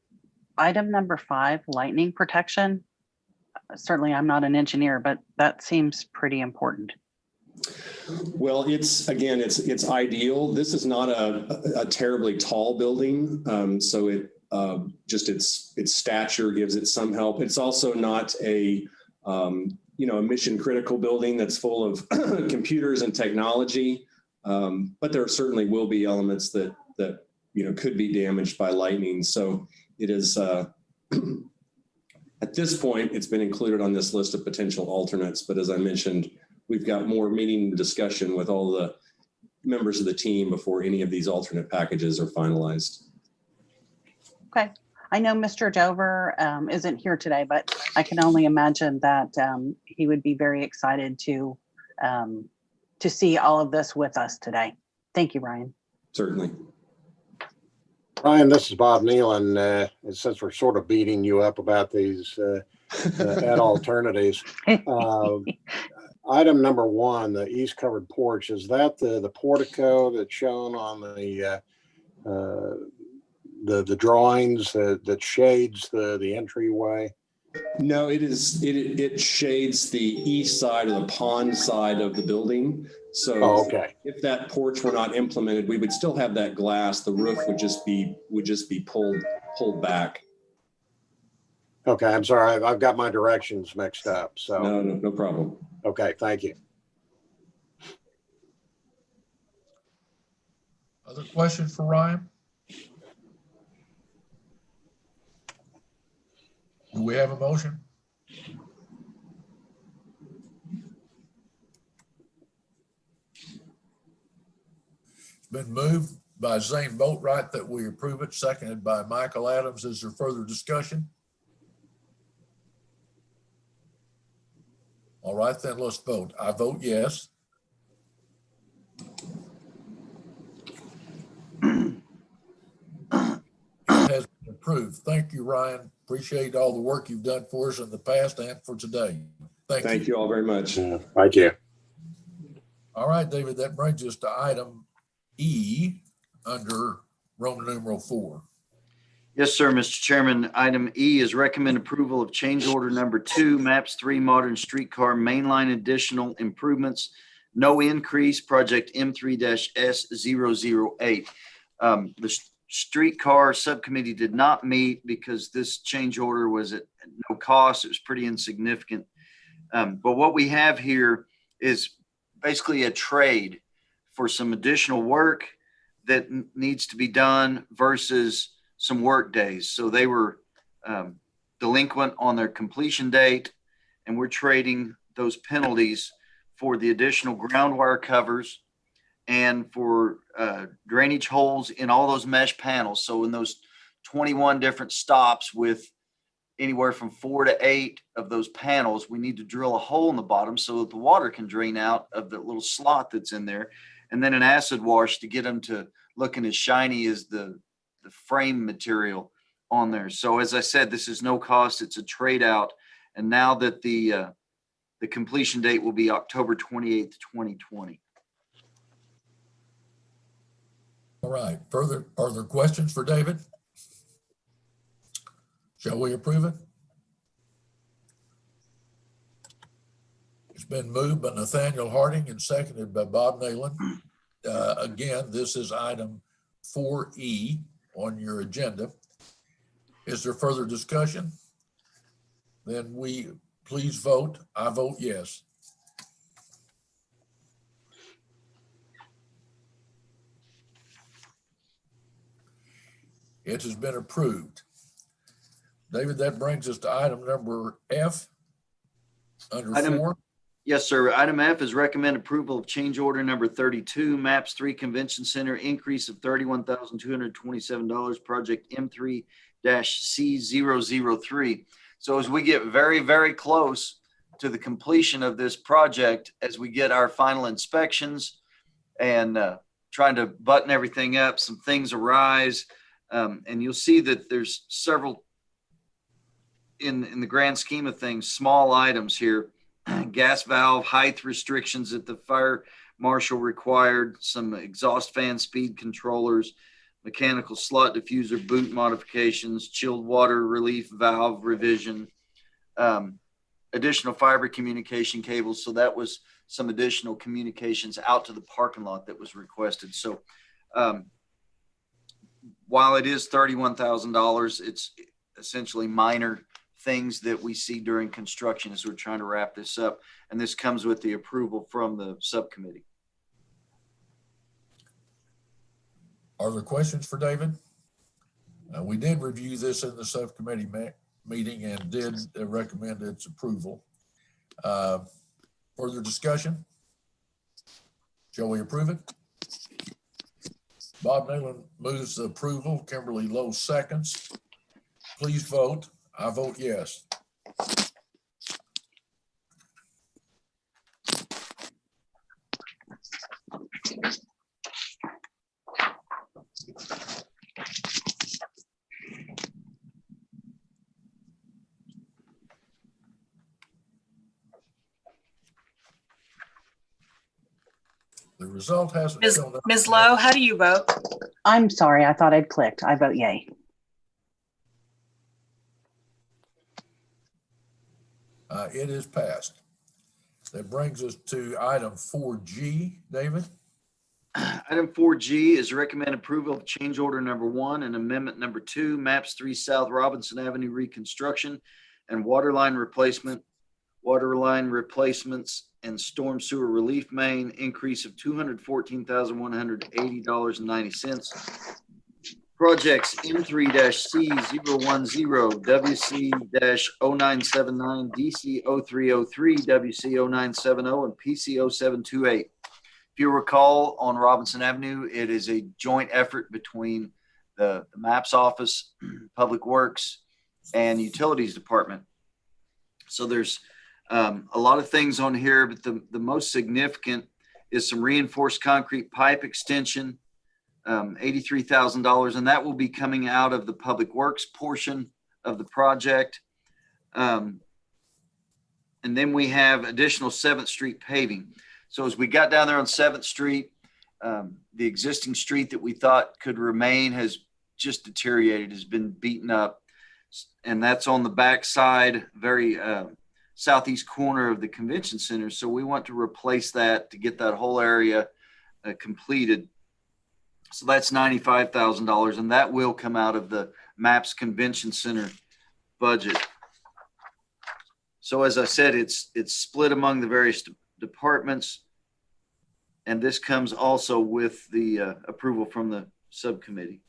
item number 5, lightning protection. Certainly, I'm not an engineer, but that seems pretty important. Well, it's ideal. This is not a terribly tall building, so its stature gives it some help. It's also not a mission critical building that's full of computers and technology, but there certainly will be elements that could be damaged by lightning. So it is at this point, it's been included on this list of potential alternates. But as I mentioned, we've got more meeting and discussion with all the members of the team before any of these alternate packages are finalized. Okay. I know Mr. Dover isn't here today, but I can only imagine that he would be very excited to see all of this with us today. Thank you, Ryan. Certainly. Ryan, this is Bob Nealon. And since we're sort of beating you up about these ad alternatives, item number 1, the east covered porch, is that the portico that's shown on the drawings that shades the entryway? No, it shades the east side of the pond side of the building. So okay. If that porch were not implemented, we would still have that glass. The roof would just be pulled back. Okay, I'm sorry. I've got my directions mixed up. So no problem. Okay, thank you. Other questions for Ryan? Do we have a motion? It's been moved by Zane Boatwright that we approve it, seconded by Michael Adams. Is there further discussion? All right, then let's vote. I vote yes. It has been approved. Thank you, Ryan. Appreciate all the work you've done for us in the past and for today. Thank you all very much. Thank you. All right, David, that brings us to item E under Roman numeral 4. Yes, sir, Mr. Chairman. Item E is recommend approval of change order number 2, Maps 3 Modern Streetcar Mainline Additional Improvements. No increase, project M3-S008. The streetcar subcommittee did not meet because this change order was at no cost. It was pretty insignificant. But what we have here is basically a trade for some additional work that needs to be done versus some work days. So they were delinquent on their completion date, and we're trading those penalties for the additional ground wire covers and for drainage holes in all those mesh panels. So in those 21 different stops with anywhere from 4 to 8 of those panels, we need to drill a hole in the bottom so that the water can drain out of the little slot that's in there, and then an acid wash to get them to looking as shiny as the frame material on there. So as I said, this is no cost. It's a trade out. And now that the completion date will be October 28th, 2020. All right, are there questions for David? Shall we approve it? It's been moved by Nathaniel Harding and seconded by Bob Nayland. Again, this is item 4E on your agenda. Is there further discussion? Then we please vote. I vote yes. It has been approved. David, that brings us to item number F under Item- 4. Yes, sir. Item F is recommend approval of change order number 32, MAPS 3 Convention Center, increase of $31,227, project M3-C003. So as we get very, very close to the completion of this project, as we get our final inspections and trying to button everything up, some things arise. And you'll see that there's several, in the grand scheme of things, small items here. Gas valve height restrictions that the fire marshal required, some exhaust fan speed controllers, mechanical slot diffuser boot modifications, chilled water relief valve revision, additional fiber communication cables. So that was some additional communications out to the parking lot that was requested. So while it is $31,000, it's essentially minor things that we see during construction as we're trying to wrap this up. And this comes with the approval from the subcommittee. Are there questions for David? We did review this in the subcommittee meeting and did recommend its approval. Further discussion? Shall we approve it? Bob Nayland moves the approval. Kimberly Lowe seconds. Please vote. I vote yes. The result hasn't shown up. Ms. Lowe, how do you vote? I'm sorry, I thought I'd clicked. I vote yay. It is passed. That brings us to item 4G, David. Item 4G is recommend approval of change order number 1 and amendment number 2, MAPS 3 South Robinson Avenue reconstruction and waterline replacements and storm sewer relief main, increase of $214,180.90. Projects M3-C010, WC-0979, DC-0303, WC-0970, and PC-0728. If you recall, on Robinson Avenue, it is a joint effort between the MAPS office, Public Works, and Utilities Department. So there's a lot of things on here, but the most significant is some reinforced concrete pipe extension, $83,000, and that will be coming out of the Public Works portion of the project. And then we have additional 7th Street paving. So as we got down there on 7th Street, the existing street that we thought could remain has just deteriorated, has been beaten up. And that's on the back side, very southeast corner of the convention center. So we want to replace that to get that whole area completed. So that's $95,000, and that will come out of the MAPS Convention Center budget. So as I said, it's split among the various departments, and this comes also with the approval from the subcommittee.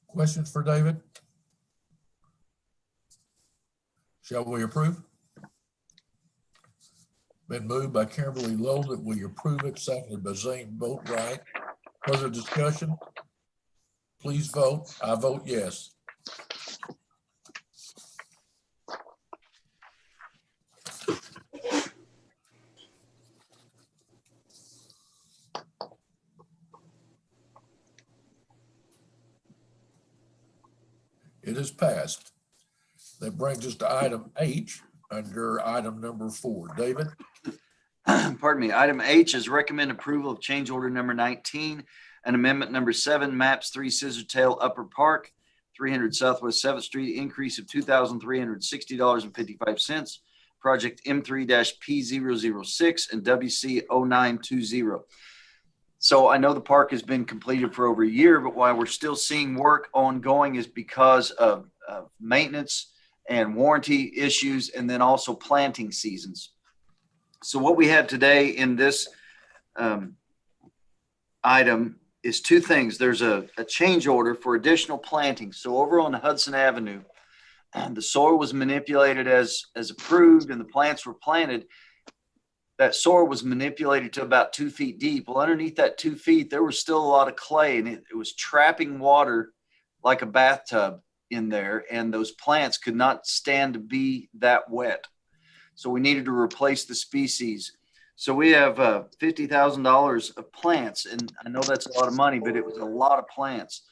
Questions for David? Shall we approve? Been moved by Kimberly Lowe that we approve it, seconded by Zane Boatwright. Further discussion? Please vote. I vote yes. It is passed. That brings us to item H under item number 4. David? pardon me, item H is recommend approval of change order number 19 and amendment number 7, maps 3 Scissortail Upper Park, 300 Southwest 7th Street, increase of $2,360.55. Project M3-P006 and WC0920. So I know the park has been completed for over a year, but why we're still seeing work ongoing is because of maintenance and warranty issues, and then also planting seasons. So what we have today in this item is two things. There's a change order for additional planting. So over on Hudson Avenue, the soil was manipulated as approved and the plants were planted. That soil was manipulated to about 2 feet deep. Well, underneath that 2 feet, there was still a lot of clay, and it was trapping water like a bathtub in there, and those plants could not stand to be that wet. So we needed to replace the species. So we have $50,000 of plants, and I know that's a lot of money, but it was a lot of plants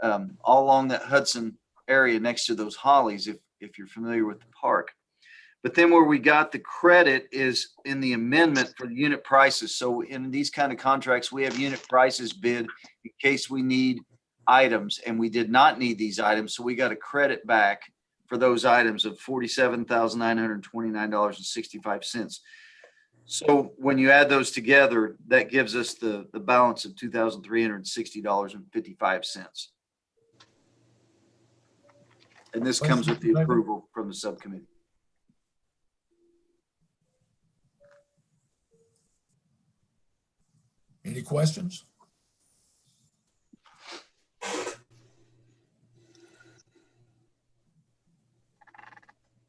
all along that Hudson area next to those hollies, if you're familiar with the park. But then where we got the credit is in the amendment for the unit prices. So in these kind of contracts, we have unit prices bid in case we need items, and we did not need these items. So we got a credit back for those items of $47,929.65. So when you add those together, that gives us the balance of $2,360.55. And this comes with the approval from the subcommittee. Any questions?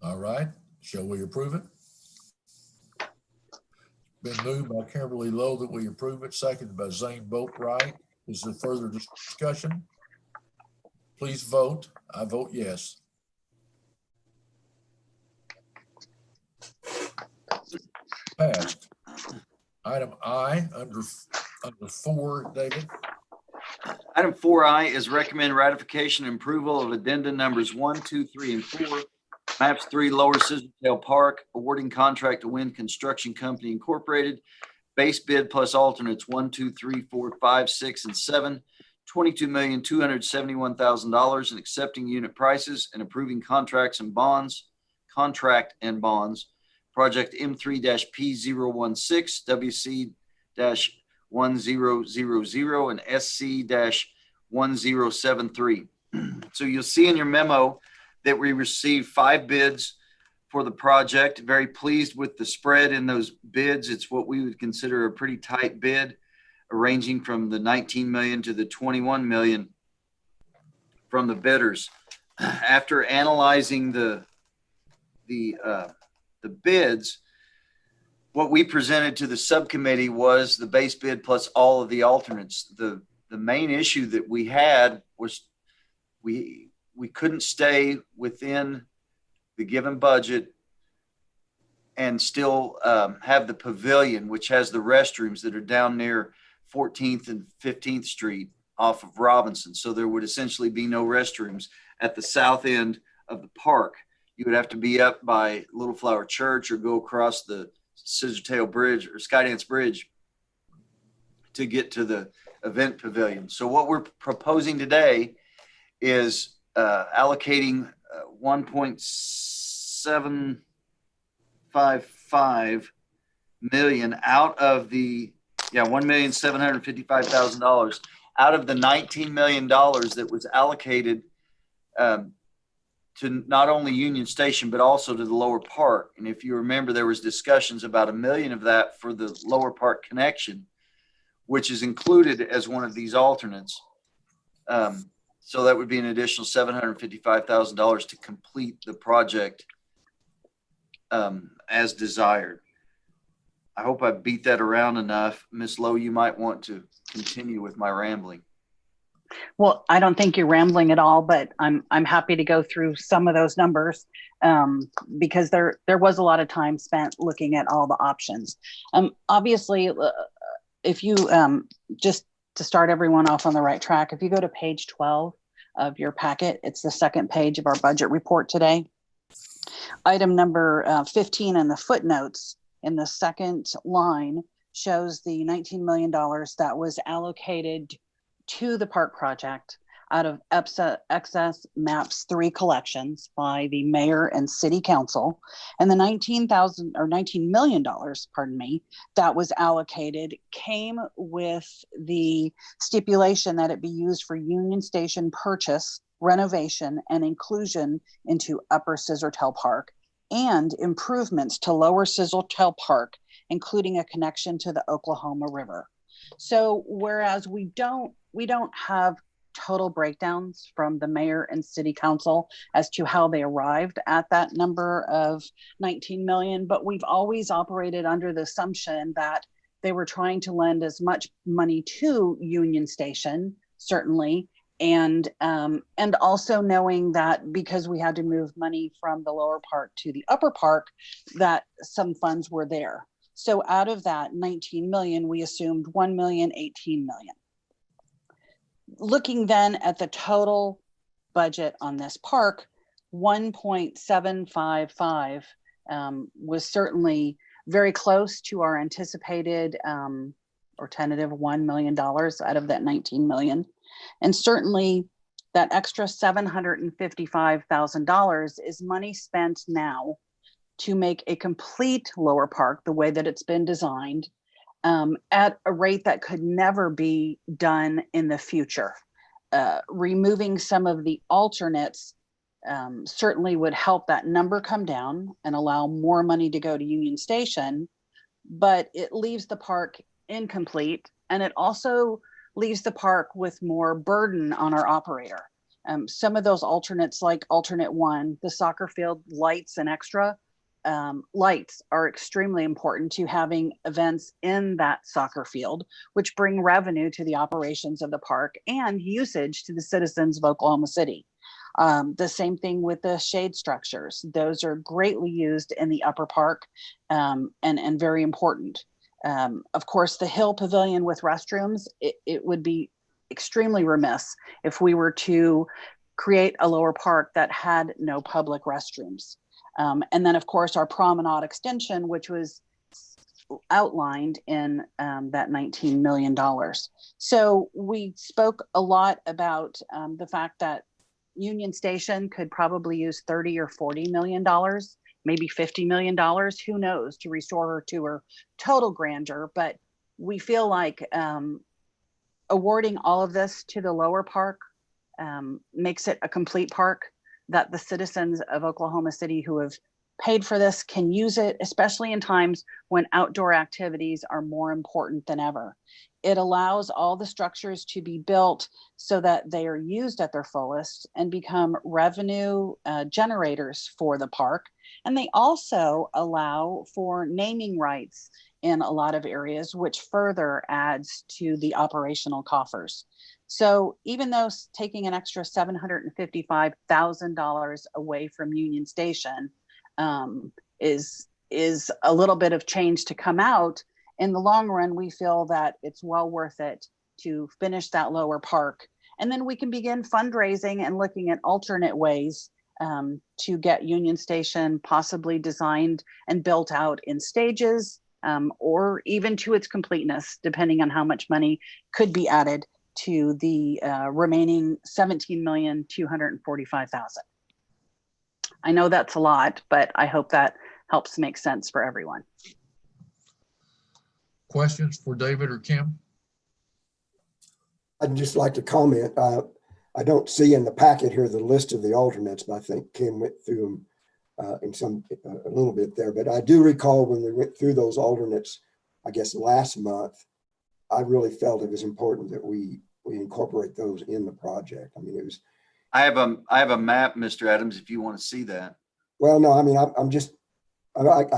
All right, shall we approve it? Been moved by Kimberly Lowe that we approve it, seconded by Zane Boatwright. Is there further discussion? Please vote. I vote yes. Passed. Item I under 4, David. Item 4I is recommend ratification and approval of addenda numbers 1, 2, 3, and 4. Maps 3 Lower Scissortail Park, awarding contract to Wind Construction Company Incorporated. Base bid plus alternates 1, 2, 3, 4, 5, 6, and 7. $22,271,000 and accepting unit prices and approving contract and bonds. Project M3-P016, WC-1000, and SC-1073. So you'll see in your memo that we received 5 bids for the project. Very pleased with the spread in those bids. It's what we would consider a pretty tight bid, ranging from the 19 million to the 21 million from the bidders. After analyzing the bids, what we presented to the subcommittee was the base bid plus all of the alternates. The main issue that we had was we couldn't stay within the given budget and still have the pavilion, which has the restrooms that are down near 14th and 15th Street off of Robinson. So there would essentially be no restrooms at the south end of the park. You would have to be up by Little Flower Church or go across the Scissortail Bridge or Skydance Bridge to get to the event pavilion. So what we're proposing today is allocating 1.755 million out of the $1,755,000 out of the $19 million that was allocated to not only Union Station, but also to the lower park. And if you remember, there was discussions about $1 million of that for the lower park connection, which is included as one of these alternates. So that would be an additional $755,000 to complete the project as desired. I hope I beat that around enough. Ms. Lowe, you might want to continue with my rambling. Well, I don't think you're rambling at all, but I'm happy to go through some of those numbers because there was a lot of time spent looking at all the options. Obviously, if you just to start everyone off on the right track, if you go to page 12 of your packet, it's the second page of our budget report today. Item number 15 in the footnotes in the second line shows the $19 million that was allocated to the park project out of excess maps 3 collections by the mayor and city council, and the $19 million, pardon me, that was allocated came with the stipulation that it be used for Union Station purchase, renovation, and inclusion into Upper Scissortail Park, and improvements to Lower Scissortail Park, including a connection to the Oklahoma River. So whereas we don't have total breakdowns from the mayor and city council as to how they arrived at that number of 19 million, but we've always operated under the assumption that they were trying to lend as much money to Union Station, certainly, and also knowing that because we had to move money from the lower park to the upper park, that some funds were there. So out of that 19 million, we assumed 1 million, 18 million. Looking then at the total budget on this park, 1.755 was certainly very close to our anticipated or tentative $1 million out of that 19 million. And certainly that extra $755,000 is money spent now to make a complete lower park the way that it's been designed, at a rate that could never be done in the future. Removing some of the alternates certainly would help that number come down and allow more money to go to Union Station, but it leaves the park incomplete, and it also leaves the park with more burden on our operator. Some of those alternates, like alternate 1, the soccer field lights and extra, lights are extremely important to having events in that soccer field, which bring revenue to the operations of the park and usage to the citizens of Oklahoma City. The same thing with the shade structures. Those are greatly used in the upper park and very important. Of course, the Hill Pavilion with restrooms, it would be extremely remiss if we were to create a lower park that had no public restrooms. And then, of course, our promenade extension, which was outlined in that $19 million. So we spoke a lot about the fact that Union Station could probably use $30 or $40 million, maybe $50 million, who knows, to restore her to her total grandeur. But we feel like awarding all of this to the lower park makes it a complete park, that the citizens of Oklahoma City who have paid for this can use it, especially in times when outdoor activities are more important than ever. It allows all the structures to be built so that they are used at their fullest and become revenue generators for the park. And they also allow for naming rights in a lot of areas, which further adds to the operational coffers. So even though taking an extra $755,000 away from Union Station is a little bit of change to come out, in the long run, we feel that it's well worth it to finish that lower park. And then we can begin fundraising and looking at alternate ways to get Union Station possibly designed and built out in stages, or even to its completeness, depending on how much money could be added to the remaining $17,245,000. I know that's a lot, but I hope that helps make sense for everyone. Questions for David or Kim? I'd just like to comment. I don't see in the packet here the list of the alternates, but I think Kim went through them a little bit there. But I do recall when we went through those alternates, I guess last month, I really felt it was important that we incorporate those in the project. I mean, it was. I have a map, Mr. Adams, if you want to see that. Well, no, I mean, I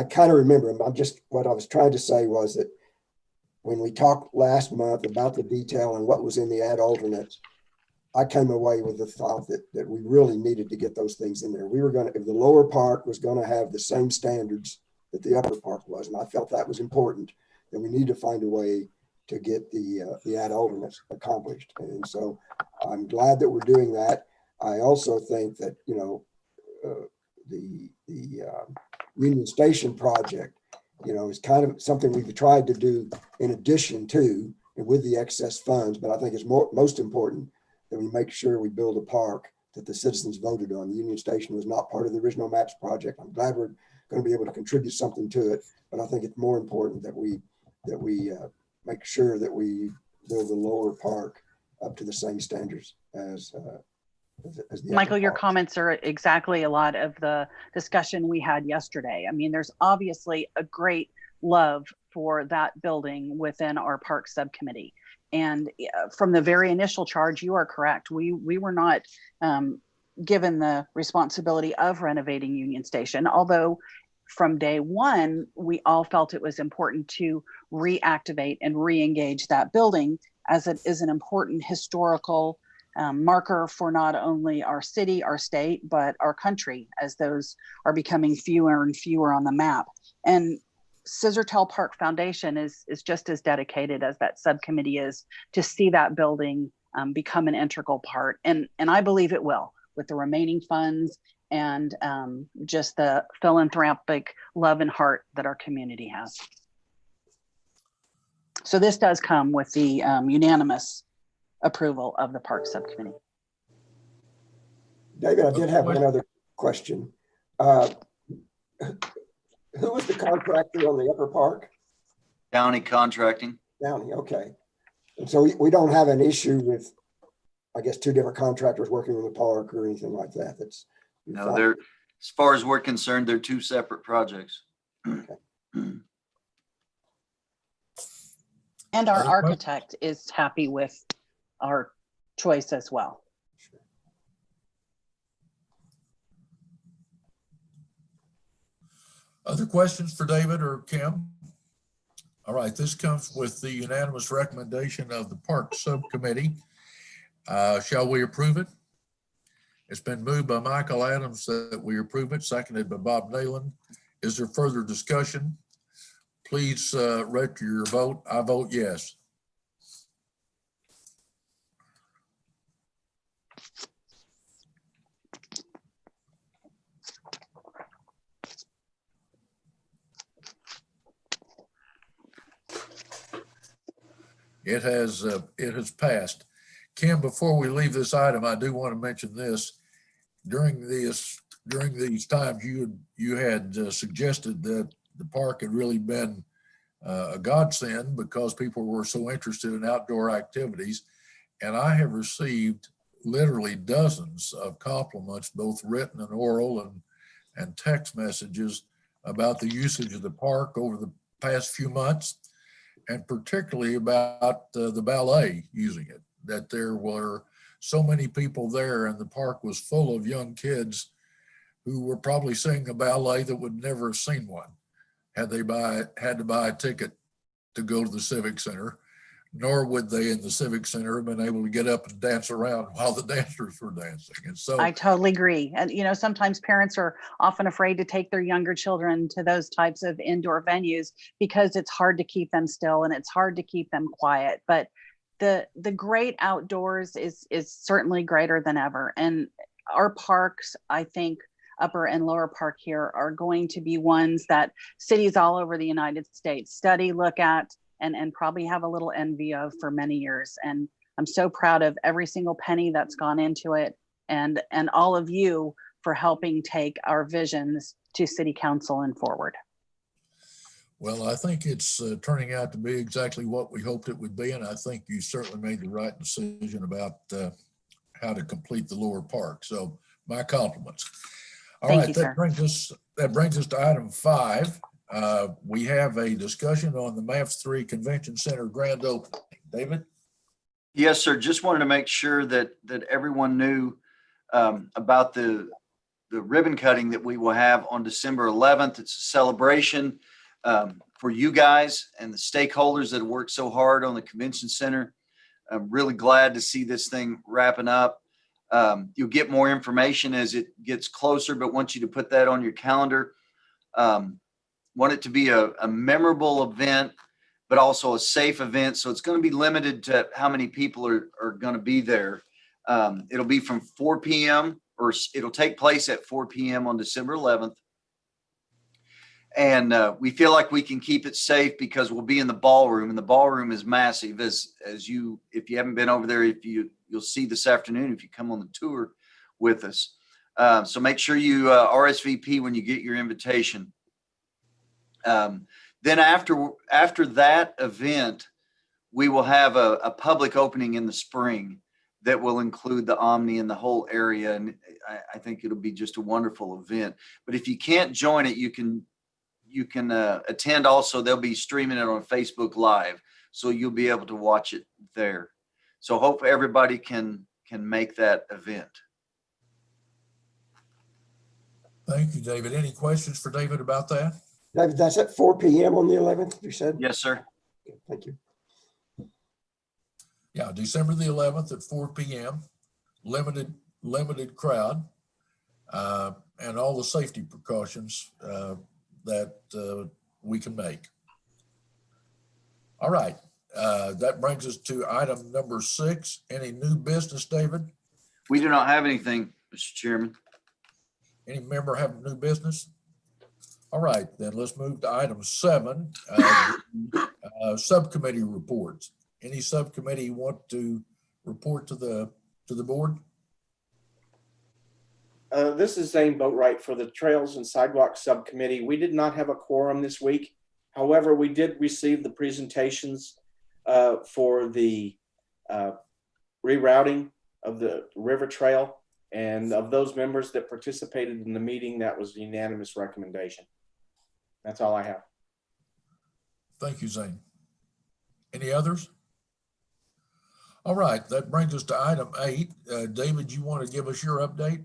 kind of remember them. What I was trying to say was that when we talked last month about the detail and what was in the ad alternates, I came away with the thought that we really needed to get those things in there. We were going to, if the lower park was going to have the same standards that the upper park was, and I felt that was important, then we need to find a way to get the ad alternates accomplished. And so I'm glad that we're doing that. I also think that, the Union Station project is kind of something we've tried to do in addition to and with the excess funds. But I think it's most important that we make sure we build a park that the citizens voted on. The Union Station was not part of the original MAPS project. I'm glad we're going to be able to contribute something to it, but I think it's more important that we make sure that we build the lower park up to the same standards as the Michael, your park. comments are exactly a lot of the discussion we had yesterday. I mean, there's obviously a great love for that building within our park subcommittee. And from the very initial charge, you are correct. We were not given the responsibility of renovating Union Station, although from day one, we all felt it was important to reactivate and re-engage that building, as it is an important historical marker for not only our city, our state, but our country, as those are becoming fewer and fewer on the map. And Scissortail Park Foundation is just as dedicated as that subcommittee is to see that building become an integral part. And I believe it will, with the remaining funds and just the philanthropic love and heart that our community has. So this does come with the unanimous approval of the park subcommittee. David, I did have one other question. Who was the contractor on the upper park? Downey Contracting. Downey, okay. And so we don't have an issue with, I guess, two different contractors working on the park or anything like that. No, they're, as far as we're concerned, they're two separate projects. Okay. And our architect is happy with our choice as well. Other questions for David or Kim? All right, this comes with the unanimous recommendation of the Park Subcommittee. Shall we approve it? It's been moved by Michael Adams that we approve it, seconded by Bob Nayland. Is there further discussion? Please register your vote. I vote yes. It has passed. Kim, before we leave this item, I do want to mention this. During these times, you had suggested that the park had really been a godsend because people were so interested in outdoor activities. And I have received literally dozens of compliments, both written and oral and text messages about the usage of the park over the past few months, and particularly about the ballet using it, that there were so many people there and the park was full of young kids who were probably seeing a ballet that would never have seen one had they had to buy a ticket to go to the Civic Center, nor would they in the Civic Center have been able to get up and dance around while the dancers were dancing. And so I totally agree. And, sometimes parents are often afraid to take their younger children to those types of indoor venues because it's hard to keep them still and it's hard to keep them quiet. But the great outdoors is certainly greater than ever. And our parks, I think, Upper and Lower Park here are going to be ones that cities all over the United States study, look at, and probably have a little envy of for many years. And I'm so proud of every single penny that's gone into it, and all of you for helping take our visions to City Council and forward. well, I think it's turning out to be exactly what we hoped it would be. And I think you certainly made the right decision about how to complete the lower park. So my compliments. All Thank right, you, that sir. brings us to item 5. We have a discussion on the MAPS 3 Convention Center grand opening. David? Yes, sir. Just wanted to make sure that everyone knew about the ribbon cutting that we will have on December 11th. It's a celebration for you guys and the stakeholders that have worked so hard on the convention center. I'm really glad to see this thing wrapping up. You'll get more information as it gets closer, but want you to put that on your calendar. Want it to be a memorable event, but also a safe event. So it's going to be limited to how many people are going to be there. It'll be from 4 p.m. or it'll take place at 4 p.m. on December 11th. And we feel like we can keep it safe because we'll be in the ballroom, and the ballroom is massive. As you, if you haven't been over there, you'll see this afternoon if you come on the tour with us. So make sure you RSVP when you get your invitation. Then after that event, we will have a public opening in the spring that will include the Omni and the whole area. And I think it'll be just a wonderful event. But if you can't join it, you can attend also. They'll be streaming it on Facebook Live, so you'll be able to watch it there. So hope everybody can make that event. Thank you, David. Any questions for David about that? David, that's at 4 p.m. on the 11th, you said? Yes, sir. Okay, thank you. Yeah, December the 11th at 4 p.m. Limited crowd, and all the safety precautions that we can make. All right, that brings us to item number 6. Any new business, David? We do not have anything, Mr. Chairman. Any member have new business? All right, then let's move to item 7, subcommittee reports. Any subcommittee want to report to the board? This is Zane Boatwright for the Trails and Sidewalks Subcommittee. We did not have a quorum this week. However, we did receive the presentations for the rerouting of the river trail, and of those members that participated in the meeting, that was a unanimous recommendation. That's all I have. Thank you, Zane. Any others? All right, that brings us to item 8. David, you want to give us your update?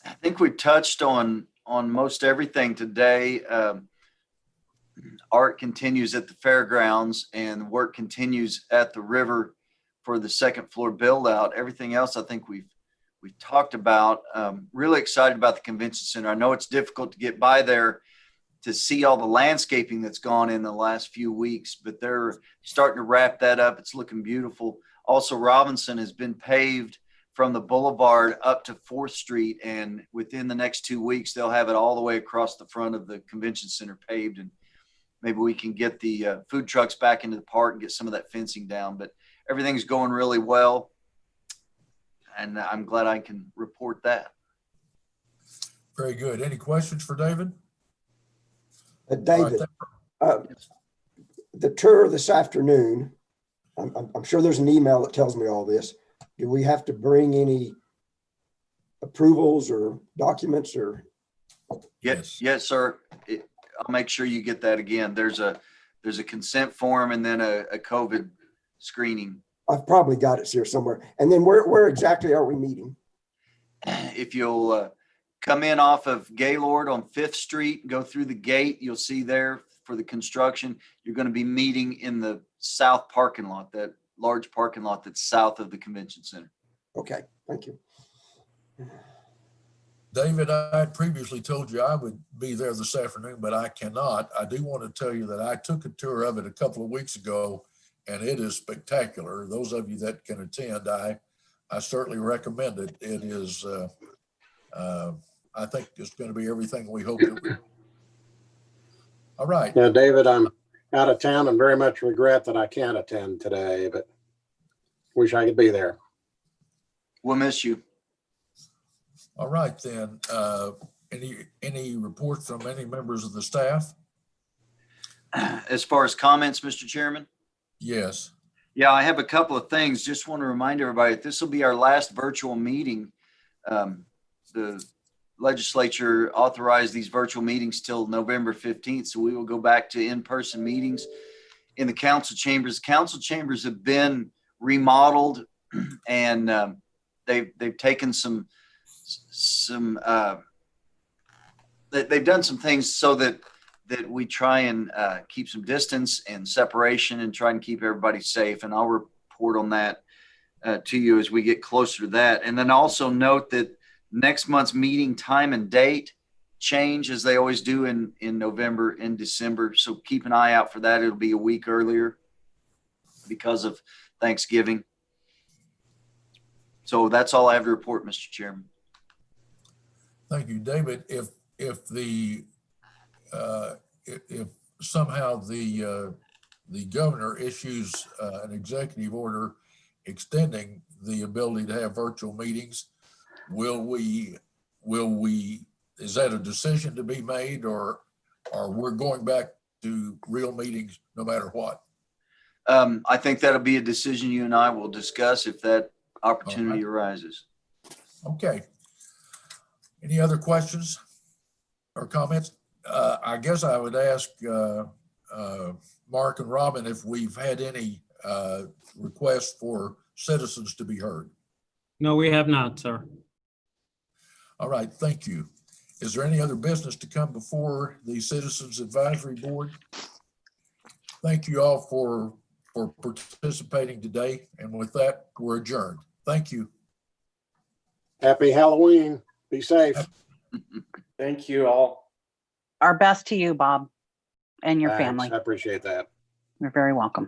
I think we touched on most everything today. Art continues at the fairgrounds, and work continues at the river for the second floor build out. Everything else I think we've talked about. Really excited about the convention center. I know it's difficult to get by there to see all the landscaping that's gone in the last few weeks, but they're starting to wrap that up. It's looking beautiful. Also, Robinson has been paved from the boulevard up to 4th Street, and within the next 2 weeks, they'll have it all the way across the front of the convention center paved, and maybe we can get the food trucks back into the park and get some of that fencing down. But everything's going really well, and I'm glad I can report that. Very good. Any questions for David? David, the tour this afternoon, I'm sure there's an email that tells me all this. Do we have to bring any approvals or documents or? Yes, sir. I'll make sure you get that again. There's a consent form and then a COVID screening. I've probably got it here somewhere. And then where exactly are we meeting? If you'll come in off of Gaylord on 5th Street, go through the gate, you'll see there for the construction, you're going to be meeting in the south parking lot, that large parking lot that's south of the convention center. Okay, thank you. David, I had previously told you I would be there this afternoon, but I cannot. I do want to tell you that I took a tour of it a couple of weeks ago, and it is spectacular. Those of you that can attend, I certainly recommend it. It is, I think it's going to be everything we hope it will be. All right. Yeah, David, I'm out of town and very much regret that I can't attend today, but wish I could be there. We'll miss you. All right, then. Any reports from any members of the staff? As far as comments, Mr. Chairman? Yes. Yeah, I have a couple of things. Just want to remind everybody, this will be our last virtual meeting. The legislature authorized these virtual meetings till November 15th. So we will go back to in-person meetings in the council chambers. Council chambers have been remodeled, and they've taken they've done some things so that we try and keep some distance and separation and try and keep everybody safe. And I'll report on that to you as we get closer to that. And then also note that next month's meeting time and date change, as they always do in November and December. So keep an eye out for that. It'll be a week earlier because of Thanksgiving. So that's all I have to report, Mr. Chairman. Thank you, David. If the if somehow the governor issues an executive order extending the ability to have virtual meetings, is that a decision to be made, or we're going back to real meetings no matter what? I think that'll be a decision you and I will discuss if that opportunity arises. Okay. Any other questions or comments? I guess I would ask Mark and Robin if we've had any requests for citizens to be heard. No, we have not, sir. All right, thank you. Is there any other business to come before the Citizens Advisory Board? Thank you all for participating today. And with that, we're adjourned. Thank you. Happy Halloween. Be safe. Thank you all. Our best to you, Bob, and your Thanks. family. I appreciate that. You're very welcome.